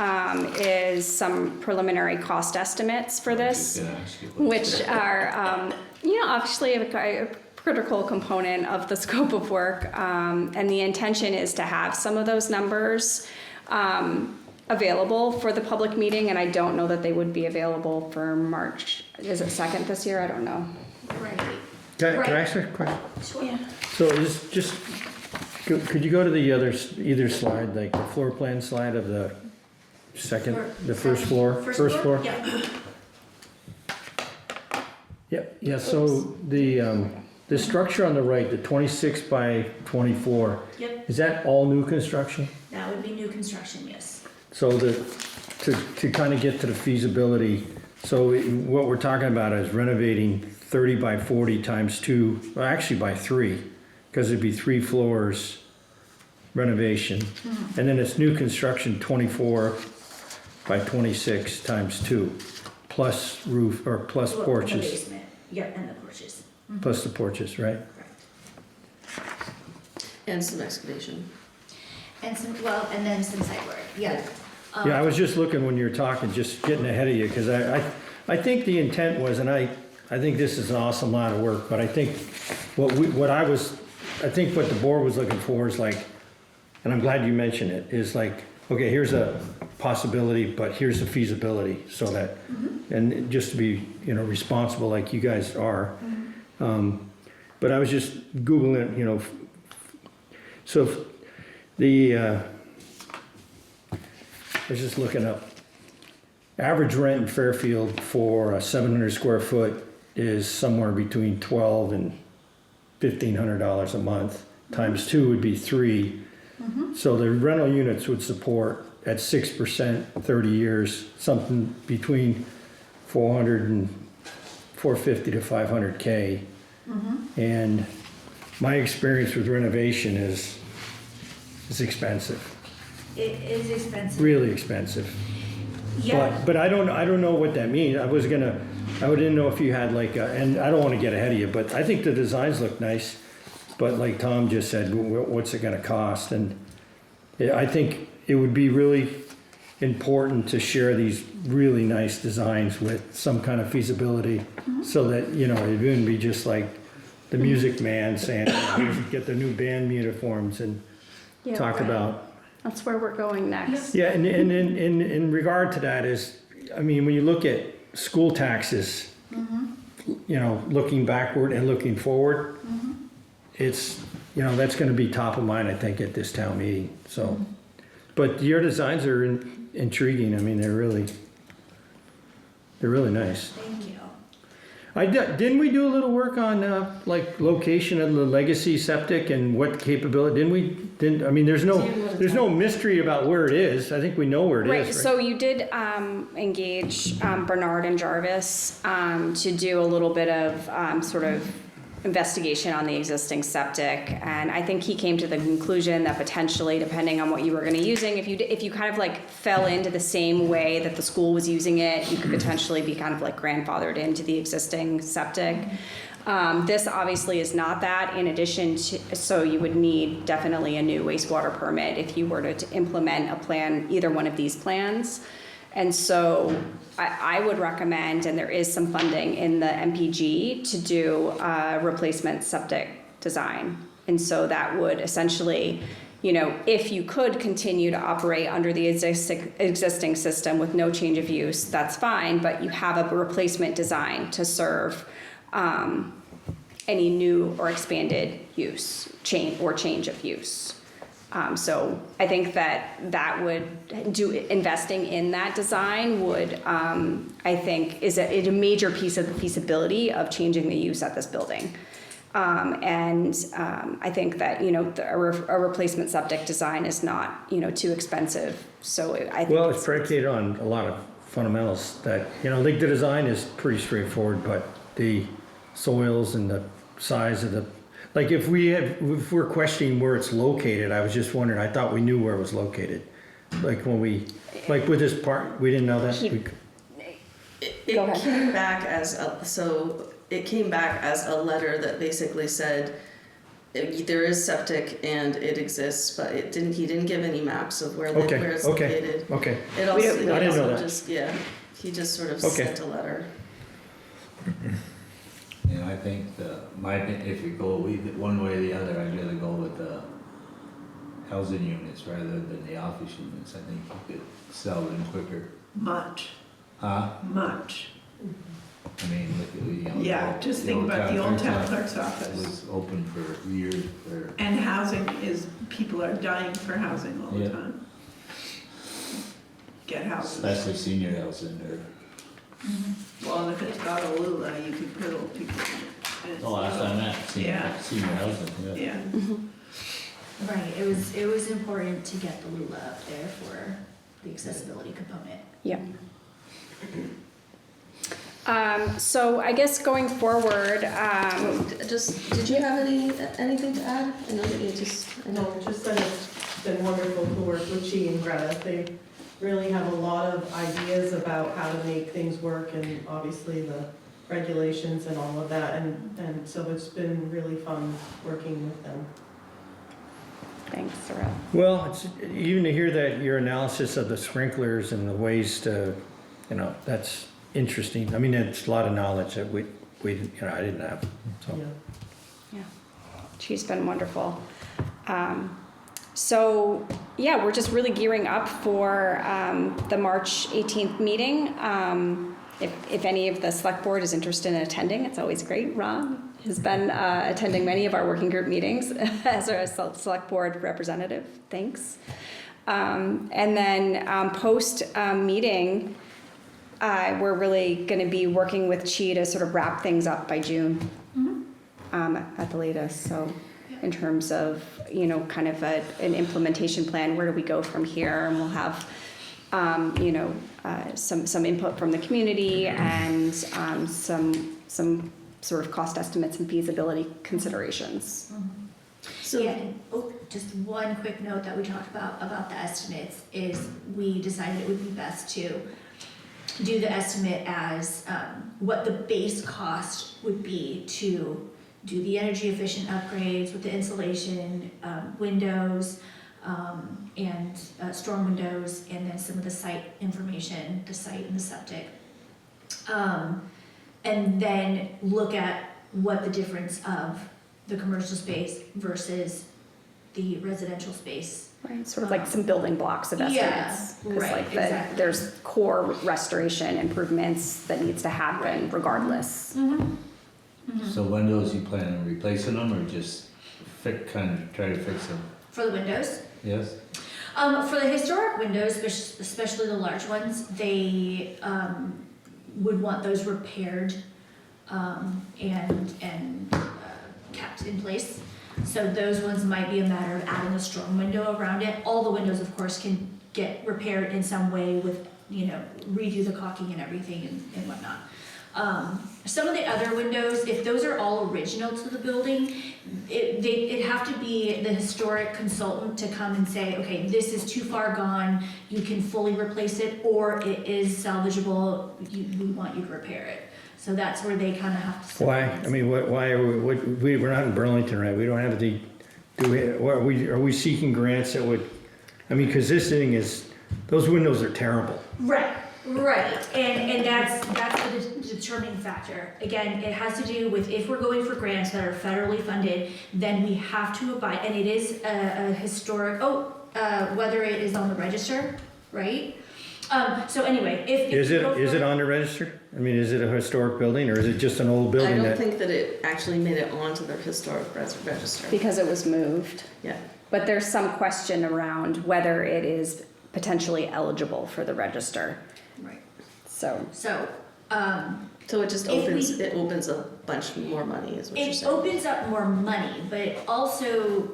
is some preliminary cost estimates for this, which are, obviously a critical component of the scope of work. And the intention is to have some of those numbers available for the public meeting, and I don't know that they would be available for March. Is it 2nd this year? I don't know. Right. Can I ask a question? Sure. Yeah. So is just, could you go to the either slide, like the floor plan slide of the first floor? First floor? Yeah. Yeah, so the structure on the right, the 26 by 24, Yep. is that all new construction? That would be new construction, yes. So to kind of get to the feasibility, so what we're talking about is renovating 30 by 40 times 2, well, actually by 3, because it'd be 3 floors renovation. And then it's new construction 24 by 26 times 2, plus roof, or plus The porches, basement, yep, and the porches. plus the porches, right? Correct. And some excavation. And then some site work, yeah. Yeah, I was just looking when you were talking, just getting ahead of you, because I think the intent was, and I think this is an awesome lot of work, but I think what the board was looking for is like, and I'm glad you mentioned it, is like, okay, here's a possibility, but here's the feasibility, so that, and just to be, responsible like you guys are. But I was just Googling, so I was just looking up. Average rent in Fairfield for a 700 square foot is somewhere between $1,200 and $1,500 a month. Times 2 would be 3. So the rental units would support at 6%, 30 years, something between 400 and 450 to 500K. And my experience with renovation is expensive. It is expensive. Really expensive. Yeah, But I don't know what that means. I didn't know if you had like and I don't want to get ahead of you, but I think the designs look nice. But like Tom just said, what's it going to cost? And I think it would be really important to share these really nice designs with some kind of feasibility, so that, it wouldn't be just like the Music Man saying, "Here's- get the new band uniforms," and Yeah, talk right. about. That's where we're going next. Yeah, and in regard to that is, I mean, when you look at school taxes, you know, looking backward and looking forward, it's, you know, that's gonna be top of mind, I think, at this town meeting, so. But your designs are intriguing, I mean, they're really nice. Thank you. Didn't we do a little work on, like, location of the legacy septic and what capability, I mean, there's no mystery about where it is, I think we know where it is, Right, right? so you did engage Bernard and Jarvis to do a little bit of sort of investigation on the existing septic, and I think he came to the conclusion that potentially, depending on what you were going to using, if you kind of like fell into the same way that the school was using it, you could potentially be kind of like grandfathered into the existing septic. This obviously is not that. In addition to, so you would need definitely a new wastewater permit if you were to implement a plan, either one of these plans. And so I would recommend, and there is some funding in the MPG to do a replacement septic design. And so that would essentially, you know, if you could continue to operate under the existing system with no change of use, that's fine, but you have a replacement design to serve any new or expanded use, change of use. So I think that would investing in that design would, I think, is a major piece of the feasibility of changing the use at this building. I think that, you know, a replacement septic design is not, you know, too expensive. So I think Well, it's predicated on a lot of fundamentals that, you know, like the design is pretty straightforward, but the soils and the size of the, like if we're questioning where it's located, I was just wondering, I thought we knew where it was located. Like when like with this part, we didn't know that. It Go ahead. came back as a letter that basically said there is septic and it exists, but he didn't give any maps of where it's located. Okay. It also, I didn't know that. He just sort of Okay. sent a letter. You know, I think my opinion, if you go one way or the other, I'd rather go with the housing units rather than the office units. I think you could sell them quicker. Much, I much. mean, look at, you know. Yeah, just think about the old town clerk's office. Was open for years for. And housing people are dying for housing all the Yeah. time. Get houses. Especially senior housing or. Well, and if it's got a lula, you can put old people in it. And it's The last not- time that, Yeah. senior housing, yeah. Yeah. Right, it was important to get the Lula up there for the accessibility component. Yeah. So I guess going forward, Did you have anything to add? I know that you No, just that it's been wonderful to work with Chi and Greta. They really have a lot of ideas about how to make things work and obviously the regulations and all of that. And so it's been really fun working with them. thanks, Sorrel. Well, it's, even to hear that your analysis of the sprinklers and the ways to, you know, that's interesting. I mean, it's a lot of knowledge that we you know, I didn't have, so. Yeah. She's been wonderful. So, yeah, we're just really gearing up for the March 18th meeting. If any of the select board is interested in attending, it's always great. Ron has been attending many of our working group meetings as a select board representative. Thanks. And then post meeting, we're really going to be working with Chi to sort of wrap things up by June at the latest. So in terms of, you know, kind of an implementation plan, where do we go from here? And we'll have, you know, some input from the community and some sort of cost estimates and feasibility considerations. So, yeah, and, just one quick note that we talked about the estimates is we decided it would be best to do the estimate as what the base cost would be to do the energy efficient upgrades with the insulation, windows, and storm windows, and then some of the site information, the site and the septic. And then look at what the difference of the commercial space versus the residential space. Right, sort of like some building blocks of Yeah, estimates. 'Cause right, like exactly. there's core restoration improvements that needs to happen regardless. So windows, you plan on replacing them or just kind of try to fix them? For the windows. Yes? For the historic windows, especially the large ones, they would want those repaired and kept in place. So those ones might be a matter of adding a strong window around it. All the windows, of course, can get repaired in some way with, redo the caulking and everything and whatnot. Some of the other windows, if those are all original to the building, it'd have to be the historic consultant to come and say, okay, this is too far gone, you can fully replace it, or it is salvageable, we want you to repair it. So that's where they kind of have to. Why? I mean, why are we're not in Burlington, right? We don't have the, are we seeking grants that would, I mean, because this thing is, those windows are terrible. Right, and that's the determining factor. Again, it has to do with if we're going for grants that are federally funded, then we have to abide, and it is a historic, whether it is on the register, right? So anyway, if. Is it on the register? I mean, is it a historic building or is it just an old I building don't that? think that it actually made it onto the historic register. Because it was moved. Yeah. But there's some question around whether it is potentially eligible for the register. Right. So So, So it just If opens a bunch more money, is what you're it saying. opens up more money, but it also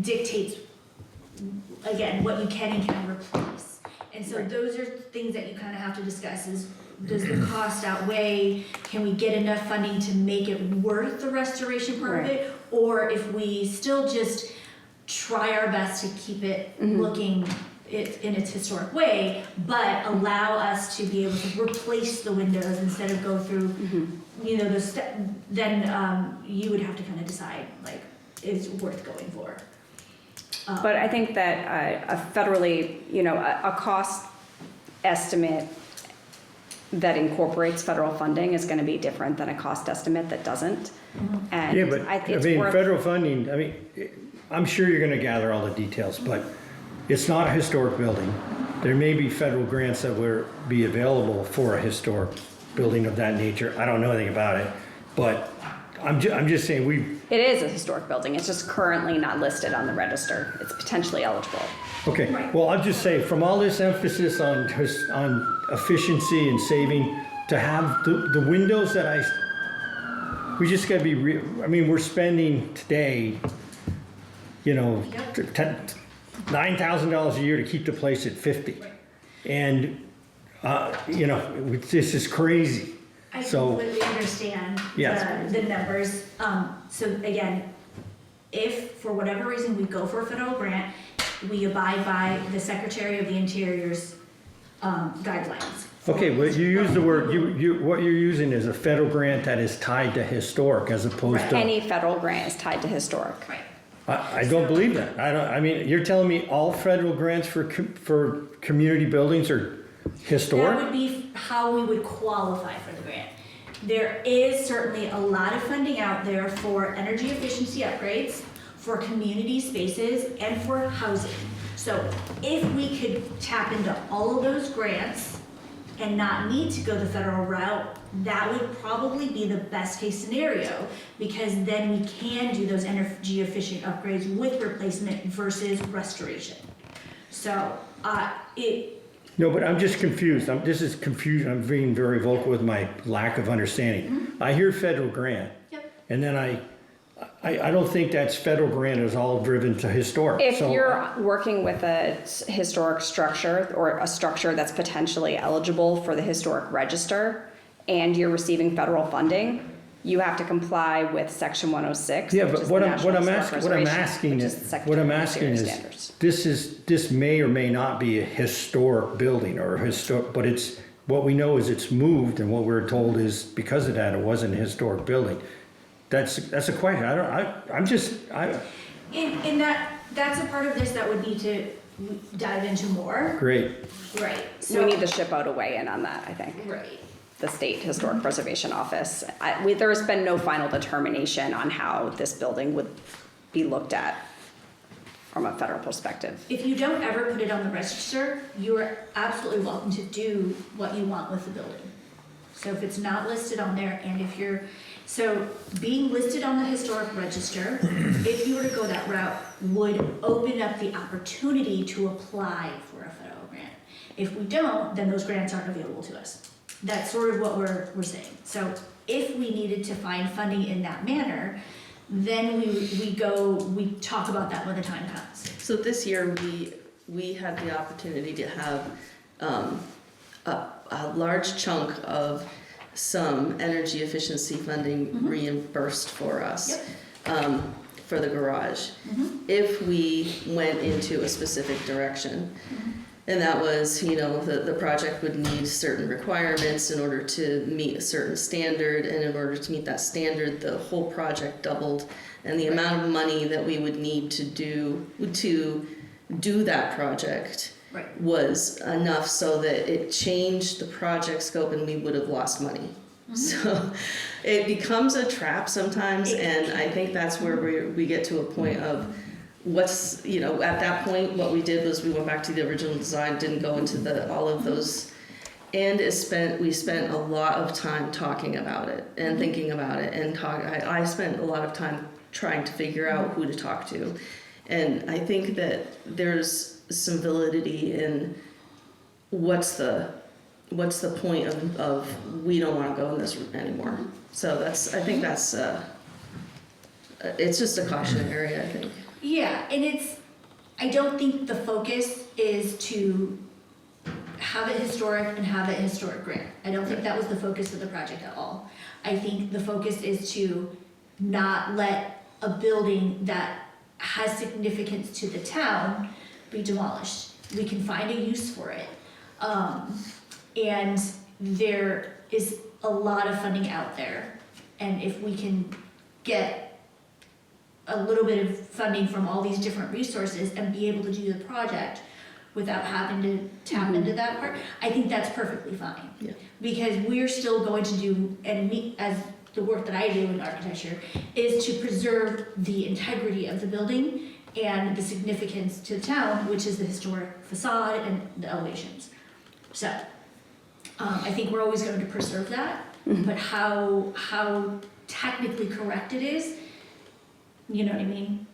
dictates, again, what you can and can't replace. And so those are things that you kind of have to discuss is, does the cost outweigh, can we get enough funding to make it worth the restoration part of Right. it? Or if we still just try our best to keep it looking in its historic way, but allow us to be able to replace the windows instead of go through, then you would have to kind of decide, like, is it worth going for? But I think that a federally, a cost estimate that incorporates federal funding is going to be different than a cost estimate that doesn't. And Yeah, but it's worth, federal funding, I mean, I'm sure you're gonna gather all the details, but it's not a historic building. There may be federal grants that will be available for a historic building of that nature. I don't know anything about it, but I'm just saying it is a historic building. It's just currently not listed on the register. It's potentially eligible. okay, well, I'll just say, from all this emphasis on efficiency and saving, to have the windows that we just gotta be real, I mean, we're spending today, $9,000 a year to keep the place at 50. And, this is crazy. I So- completely understand Yes. the numbers. So again, if for whatever reason we go for a federal grant, we abide by the Secretary of the Interior's guidelines. Okay, well, you use the word, what you're using is a federal grant that is tied to historic as opposed Right. to. Any federal grant is tied to historic. Right. I don't believe that. I mean, you're telling me all federal grants for community buildings are That historic? would be how we would qualify for the grant. There is certainly a lot of funding out there for energy efficiency upgrades, for community spaces, and for housing. So if we could tap into all of those grants and not need to go the federal route, that would probably be the best case scenario, because then we can do those energy efficient upgrades with replacement versus restoration. So, No, but I'm just confused. This is confusion. I'm being very vocal with my lack of understanding. I hear federal grant. Yep. And then I don't think that's federal grant is all driven to historic. If So- you're working with a historic structure or a structure that's potentially eligible for the historic register and you're receiving federal funding, you have to comply with Section 106. Yeah, which but is the what National I'm Historic asking Reservation, which is, the Secretary of the Interior standards. this may or may not be a historic building or Mm-hmm. but it's, what we know is it's moved, and what we're told is because of that, it wasn't a historic building. That's a question. and that's a part of this that would need to dive into more. Great. Right. We need the SHPO to weigh in on that, I think. Right. The State Historic Preservation Office. There's been no final determination on how this building would be looked at from a federal perspective. If you don't ever put it on the register, you are absolutely welcome to do what you want with the building. So if it's not listed on there, and if you're, so being listed on the historic register, if you were to go that route, would open up the opportunity to apply for a federal grant. If we don't, then those grants aren't available to us. That's sort of what we're saying. So if we needed to find funding in that manner, then we talk about that when the time comes. So this year, we had the opportunity to have a large chunk of some energy efficiency funding reimbursed for us. Yep. For the garage, if we went into a specific direction. And that was, the project would need certain requirements in order to meet a certain standard, and in order to meet that standard, the whole project doubled. And the amount of money that we would need to do that project was enough so that it changed the project scope and we would have lost money. So it becomes a trap sometimes, and I think that's where we get to a point of what's, at that point, what we did was we went back to the original design, didn't go into all of those, and we spent a lot of time talking about it and thinking about it, and I spent a lot of time trying to figure out who to talk to, and I think that there's some validity in what's the point of we don't want to go in this route anymore. So I think that's it's just a cautionary, I think. Yeah, and I don't think the focus is to have it historic and have it historic grant. I don't think that was the focus of the project at all. I think the focus is to not let a building that has significance to the town be demolished. We can find a use for it. And there is a lot of funding out there. And if we can get a little bit of funding from all these different resources and be able to do the project without having to tap into that part, I think that's perfectly fine. Yeah. Because we're still going to do, and me, as the work that I do in architecture, is to preserve the integrity of the building and the significance to the town, which is the historic facade and the elevations. So, I think we're always going to preserve that, but how technically correct it is, you know what I mean?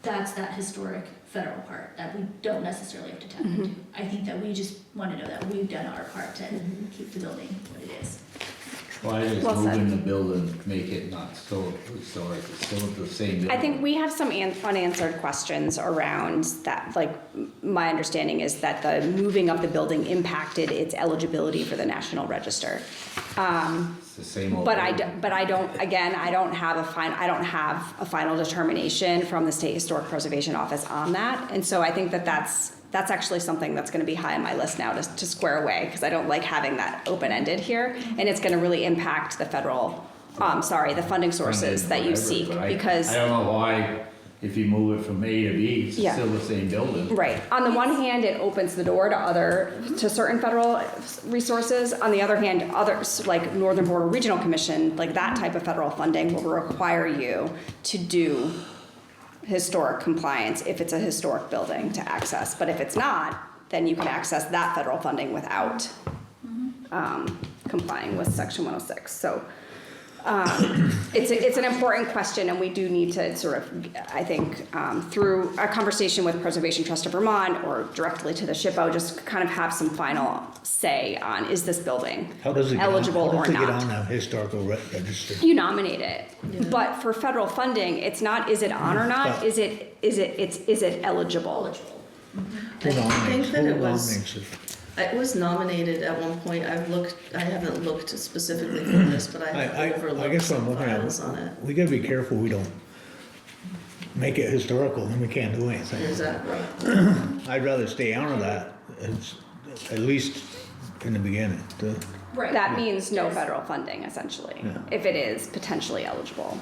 That's that historic federal part that we don't necessarily have to tap into. I think that we just want to know that we've done our part to keep the building what it is. Why is Well said. moving the building make it not so historic? It's still the same building. I think we have some unanswered questions around that. Like, my understanding is that the moving of the building impacted its eligibility for the National Register. It's the same old. But I building. don't have a final determination from the State Historic Preservation Office on that. And so I think that's actually something that's going to be high on my list now to square away, because I don't like having that open-ended here, and it's going to really impact the the funding sources that you seek, because. I don't know why, if you move it from A to B, it's Yeah. still the same building. Right. On the one hand, it opens the door to certain federal resources. On the other hand, others, like Northern Border Regional Commission, like that type of federal funding will require you to do historic compliance if it's a historic building to access. But if it's not, then you can access that federal funding without complying with Section 106. So it's an important question, and we do need to sort of, I think, through a conversation with Preservation Trust of Vermont or directly to the SHPO, just kind of have some final say on, is this building eligible or How does it get not? on the historical register? You nominate it, but for federal funding, it's not is it on or not, is it eligible? Who think that it was- nominates it? It was nominated at one point. I haven't looked specifically for this, but I overlooked I guess what I'm some looking at, files on it. we gotta be careful we don't make it historical, then we can't do anything. Is that right? I'd rather stay out of that, at least in the beginning. Right. That means no federal funding, essentially, Yeah. if it is potentially eligible.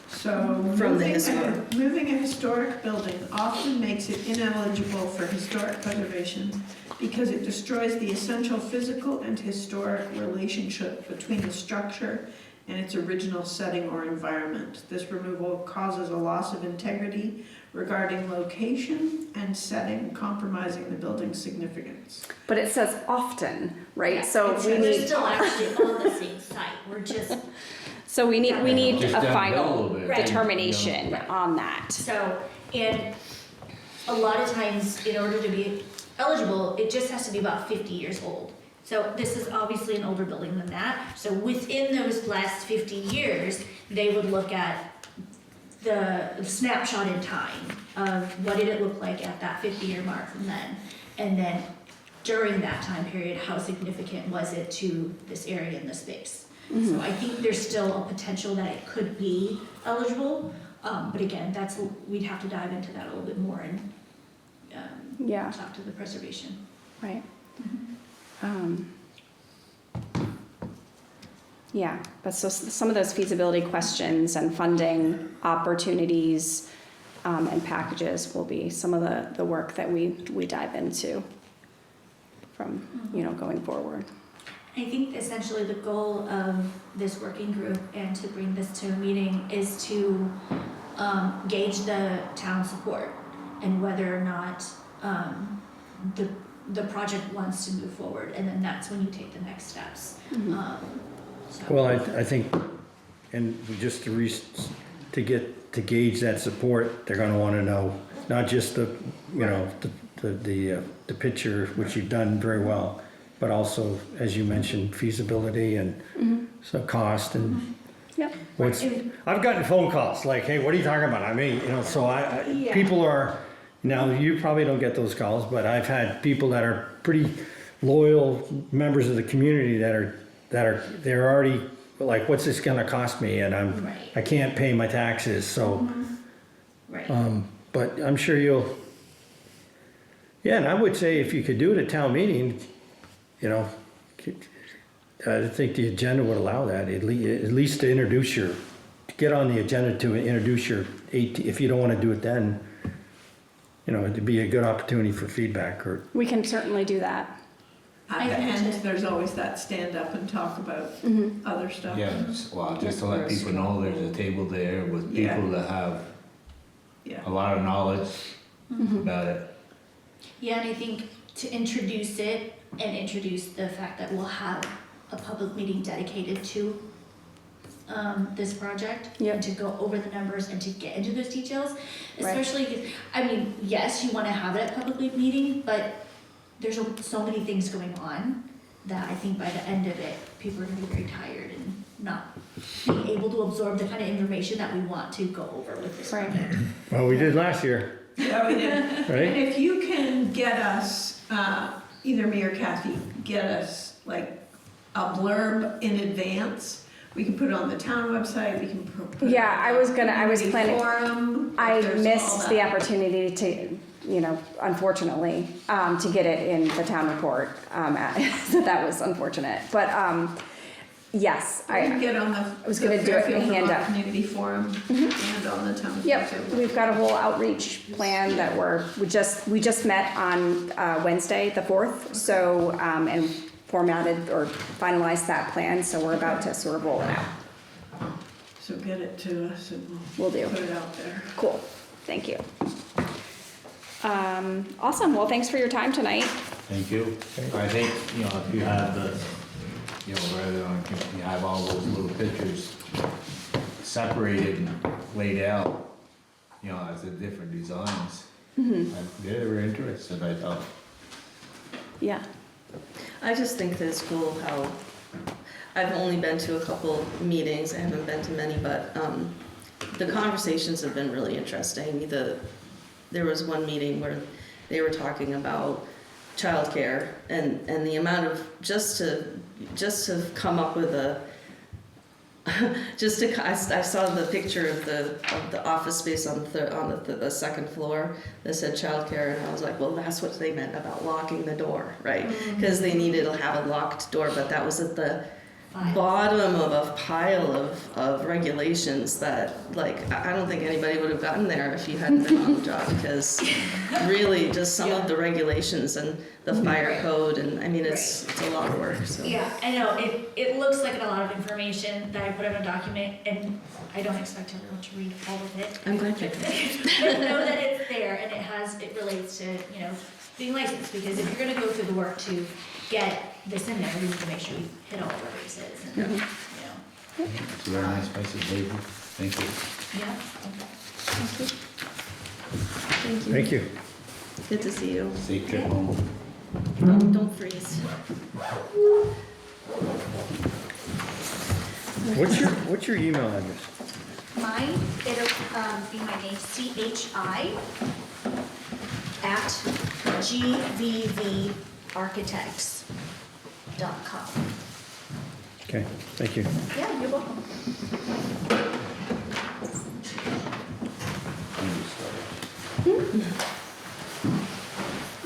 So From the moving a historic building often makes it ineligible for historic preservation because it destroys the essential physical and historic relationship between the structure in its original setting or environment. This removal causes a loss of integrity regarding location and setting, compromising the building's significance. But it says often, right? Yeah, So it's- we We're need, still actually on the same site, we're just, we need Just a down final below there. Right. determination Right. on that. so, and a lot of times, in order to be eligible, it just has to be about 50 years old. So this is obviously an older building than that, so within those last 50 years, they would look at the snapshot in time of what did it look like at that 50-year mark from then, and then during that time period, how significant was it to this area and this space? So I think there's still a potential that it could be eligible, but again, we'd have to dive into that a little bit more and Yeah, talk to the preservation. right. Yeah, but so some of those feasibility questions and funding opportunities and packages will be some of the work that we dive into from, going forward. I think essentially the goal of this working group and to bring this to a meeting is to gauge the town support and whether or not the project wants to move forward, and then that's when you take the next steps. So- Well, I think, and just to gauge that support, they're gonna wanna know, not just the picture, which you've done very well, but also, as you mentioned, feasibility and so cost and Yep. what's, I've gotten phone calls like, hey, what are you talking about? I mean, so Yeah. people are, now you probably don't get those calls, but I've had people that are pretty loyal members of the community they're already like, what's this gonna cost me? And Right. I can't pay my taxes, so, Right. but I'm sure yeah, and I would say if you could do it at town meeting, I think the agenda would allow that, at least to get on the agenda to introduce if you don't wanna do it then, it'd be a good opportunity for feedback or. We can certainly do that. At the end, there's always that stand up and talk about other stuff. Yeah, just to let people know there's a table there with Yeah. people that have Yeah. a lot of knowledge about it. Yeah, and I think to introduce it and introduce the fact that we'll have a public meeting dedicated to this project. Yep. And to go over the numbers and to get into those details, Right. especially, yes, you wanna have it at public meeting, but there's so many things going on that I think by the end of it, people are gonna be very tired and not being able to absorb the kind of information that we want to go over with this Right. project. Well, we did last year, Yeah, we did. And right? if you can get us, either me or Kathy, get us like a blurb in advance, we can put it on the town website, we can put it Yeah, on I was community planning- forum. I There's all missed the that. opportunity to, unfortunately, to get it in the town report. So that was unfortunate. But yes, We can get on the. was gonna do it Fairfield hand up. Community forum and on the town. Yep, website. we've got a whole outreach plan that we just met on Wednesday, the 4th, so, and formatted or finalized that plan, so we're about to sort of roll it out. So get it to us and Will do. we'll put it out there. Cool, thank you. Awesome, well, thanks for your time tonight. Thank you. I think, if you have rather than, you have all those little pictures separated and laid out, as the different designs. They were interested, I thought. Yeah, I just think that it's cool how, I've only been to a couple meetings, I haven't been to many, but the conversations have been really interesting. There was one meeting where they were talking about childcare and the amount of, just to come up with I saw the picture of the office space on the second floor that said childcare, and I was like, well, that's what they meant about locking the door, right? Because they needed to have a locked door, but that was at the bottom of a pile of regulations that, like, I don't think anybody would have gotten there if you hadn't been on the job, because really just some of the regulations and the fire code, and I mean, it's a lot of work, so. Yeah, I know, it looks like a lot of information that I put in a document, and I don't expect everyone to read all of it. I'm glad you But know that it's there, and it relates to, you know, being licensed, because if you're gonna go through the work to get this in there, we need to make sure we hit all the bases, and, you know. It's a very nice place to be. Thank you. Yeah, Thank you. Good to see you. Safe trip home. Don't freeze. What's your email address? Mine, it'll be my name, CHI@gvvarchitects.com. Okay, thank you. Yeah, you're welcome.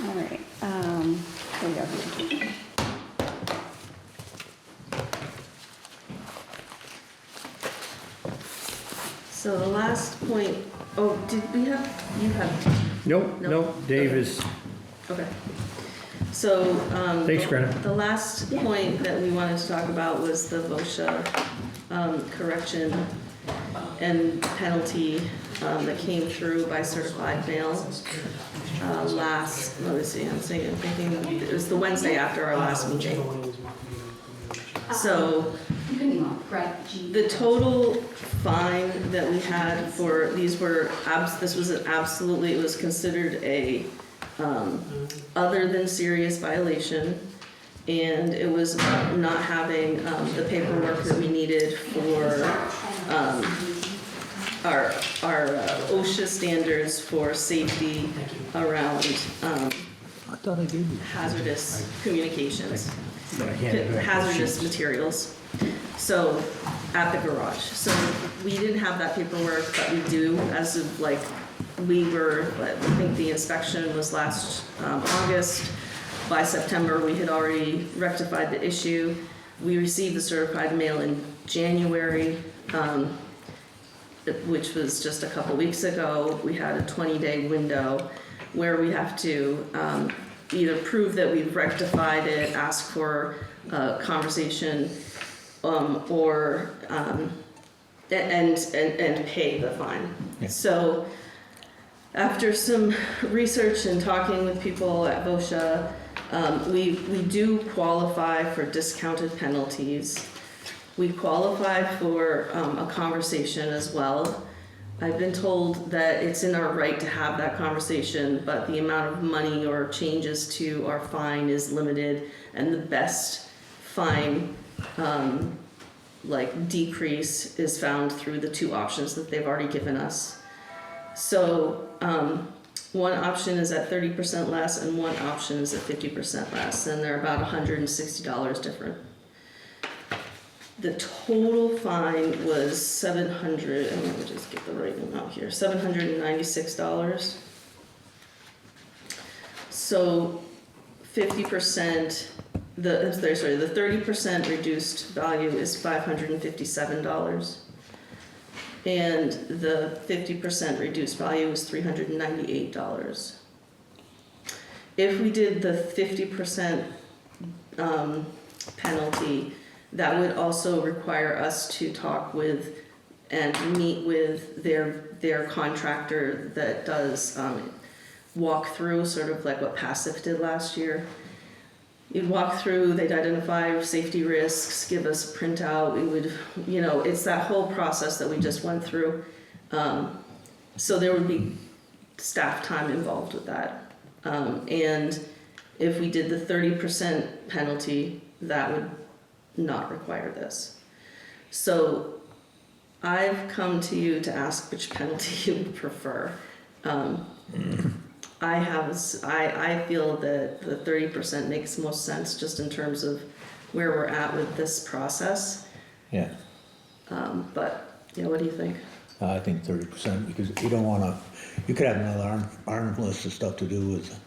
All right, here we go. So the last point, oh, did we have, you have, Nope, No. nope, Dave Okay. is, okay. So, Thanks, Greta. the last point that we wanted to talk about was the VOSHA, correction and penalty, that came through by certified mail, let me see, I'm thinking, it was the Wednesday after our last meeting. So, the total fine that we had for, this was absolutely, it was considered a, other than serious violation. And it was not having, the paperwork that we needed for, our OSHA standards for safety around, I thought I gave you. hazardous communications. But I handed her the Hazardous sheets. materials, so, at the garage. So, we didn't have that paperwork, but we do, as of, like, I think the inspection was last August. By September, we had already rectified the issue. We received the certified mail in January, which was just a couple weeks ago. We had a 20-day window where we have to either prove that we've rectified it, ask for a conversation, or and pay the fine. Yeah. So after some research and talking with people at VOSHA, we do qualify for discounted penalties. We qualify for a conversation as well. I've been told that it's in our right to have that conversation, but the amount of money or changes to our fine is limited, and the best fine decrease is found through the two options that they've already given us. So one option is at 30% less, and one option is at 50% less, and they're about $160 different. The total fine was $700, and let me just get the right amount here, $796. So 50%, the 30% reduced value is $557. And the 50% reduced value is $398. If we did the 50% penalty, that would also require us to talk with and meet with their contractor that does walk through, sort of like what Passive did last year. You'd walk through, they'd identify safety risks, give us a printout, we would, it's that whole process that we just went through. So there would be staff time involved with that. And if we did the 30% penalty, that would not require this. So I've come to you to ask which penalty you would prefer. I feel that the 30% makes most sense just in terms of where we're at with this process. Yeah, But, what do you think? I think 30%, because you don't wanna, you could have another arm list of stuff to do with,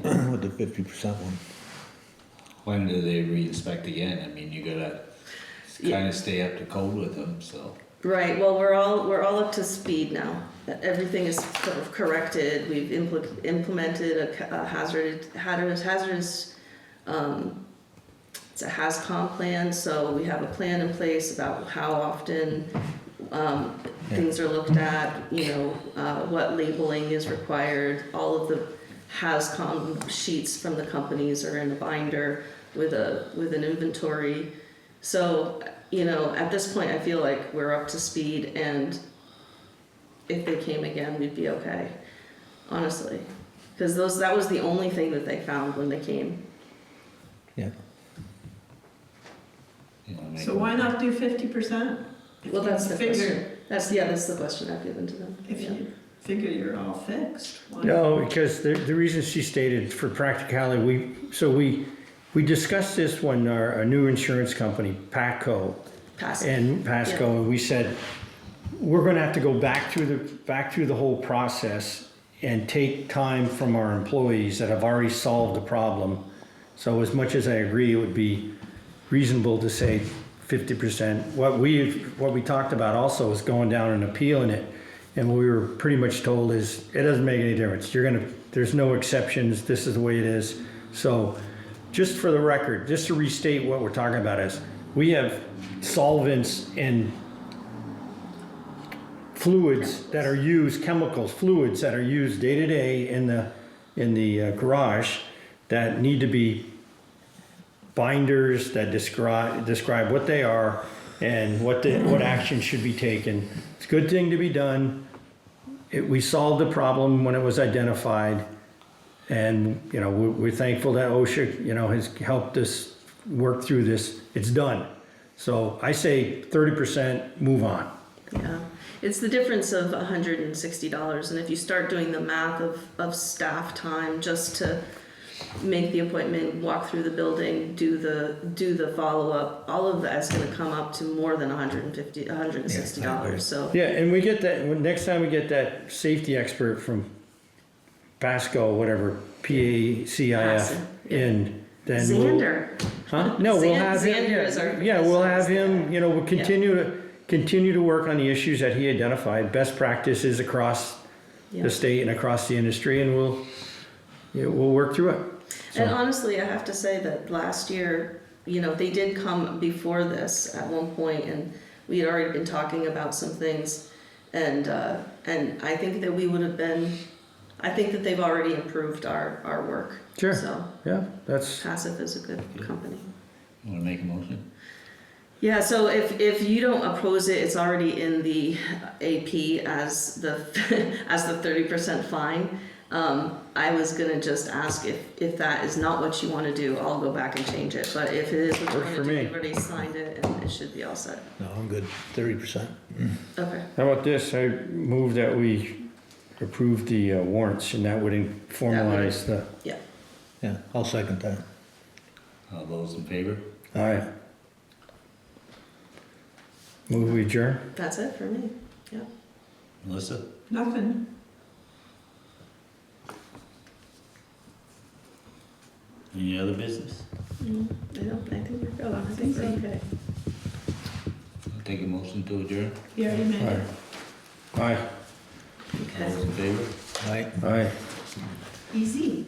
with the 50% one. when do they re-inspect again? I mean, you gotta kinda stay up to code with them, so. Right, well, we're all up to speed now. Everything is sort of corrected. We've implemented a hazardous, it's a HAZCOM plan, so we have a plan in place about how often things are looked at, you know, what labeling is required. All of the HAZCOM sheets from the companies are in a binder with an inventory. So, you know, at this point, I feel like we're up to speed, and if they came again, we'd be okay, honestly. Because that was the only thing that they found when they came. Yeah. You know, make So why not do 50%? Well, that's the Figure- question. That's the question I've given to them. If you figure you're all fixed. why No, not? because the reason she stated for practicality, we discussed this when our new insurance company, Patco, Pass it. and Pasco, and we said, we're gonna have to go back through the whole process and take time from our employees that have already solved the problem. So as much as I agree, it would be reasonable to say 50%. What we talked about also is going down and appealing it. And what we were pretty much told is, it doesn't make any difference. There's no exceptions, this is the way it is. So, just for the record, just to restate what we're talking about is, we have solvents and fluids that are used, fluids that are used day to day in the garage that need to be binders that describe what they are and what action should be taken. It's a good thing to be done. We solved the problem when it was identified, and you know we're thankful that OSHA has helped us work through this. It's done. So I say 30%, move on. Yeah, it's the difference of $160, and if you start doing the math of staff time just to make the appointment, walk through the building, do the follow-up, all of that's gonna come up to more than $160, so. Yeah, and we get that, next time we get that safety expert from Pasco, whatever, PACIF, in, then we'll. Xander. Huh? No, we'll have him, Xander is our. yeah, we'll have him, we'll continue to work on the issues that he identified, best practices across Yeah. the state and across the industry, and we'll work through it. So- And honestly, I have to say that last year, they did come before this at one point, and we had already been talking about some things, and I think that we would have been, I think that they've already improved our work. Sure. So Yeah, that's, Passive is a good company. You wanna make a motion? Yeah, so if you don't oppose it, it's already in the AP as the 30% fine. I was gonna just ask if that is not what you wanna do, I'll go back and change it, but if it is what you Works wanna for do, me. you've already signed it and it should be all set. No, I'm good, 30%. Okay, how about this, I move that we approve the warrants, and that would formalize the, Yeah, I'll second that. All those in favor? aye. Move we adjourn? that's it for me. Melissa? Nothing. Any other business? I think we're good, I think we're okay. I'll take a motion to adjourn. You already made it. Aye, All Okay. those in favor? Aye. aye. Easy.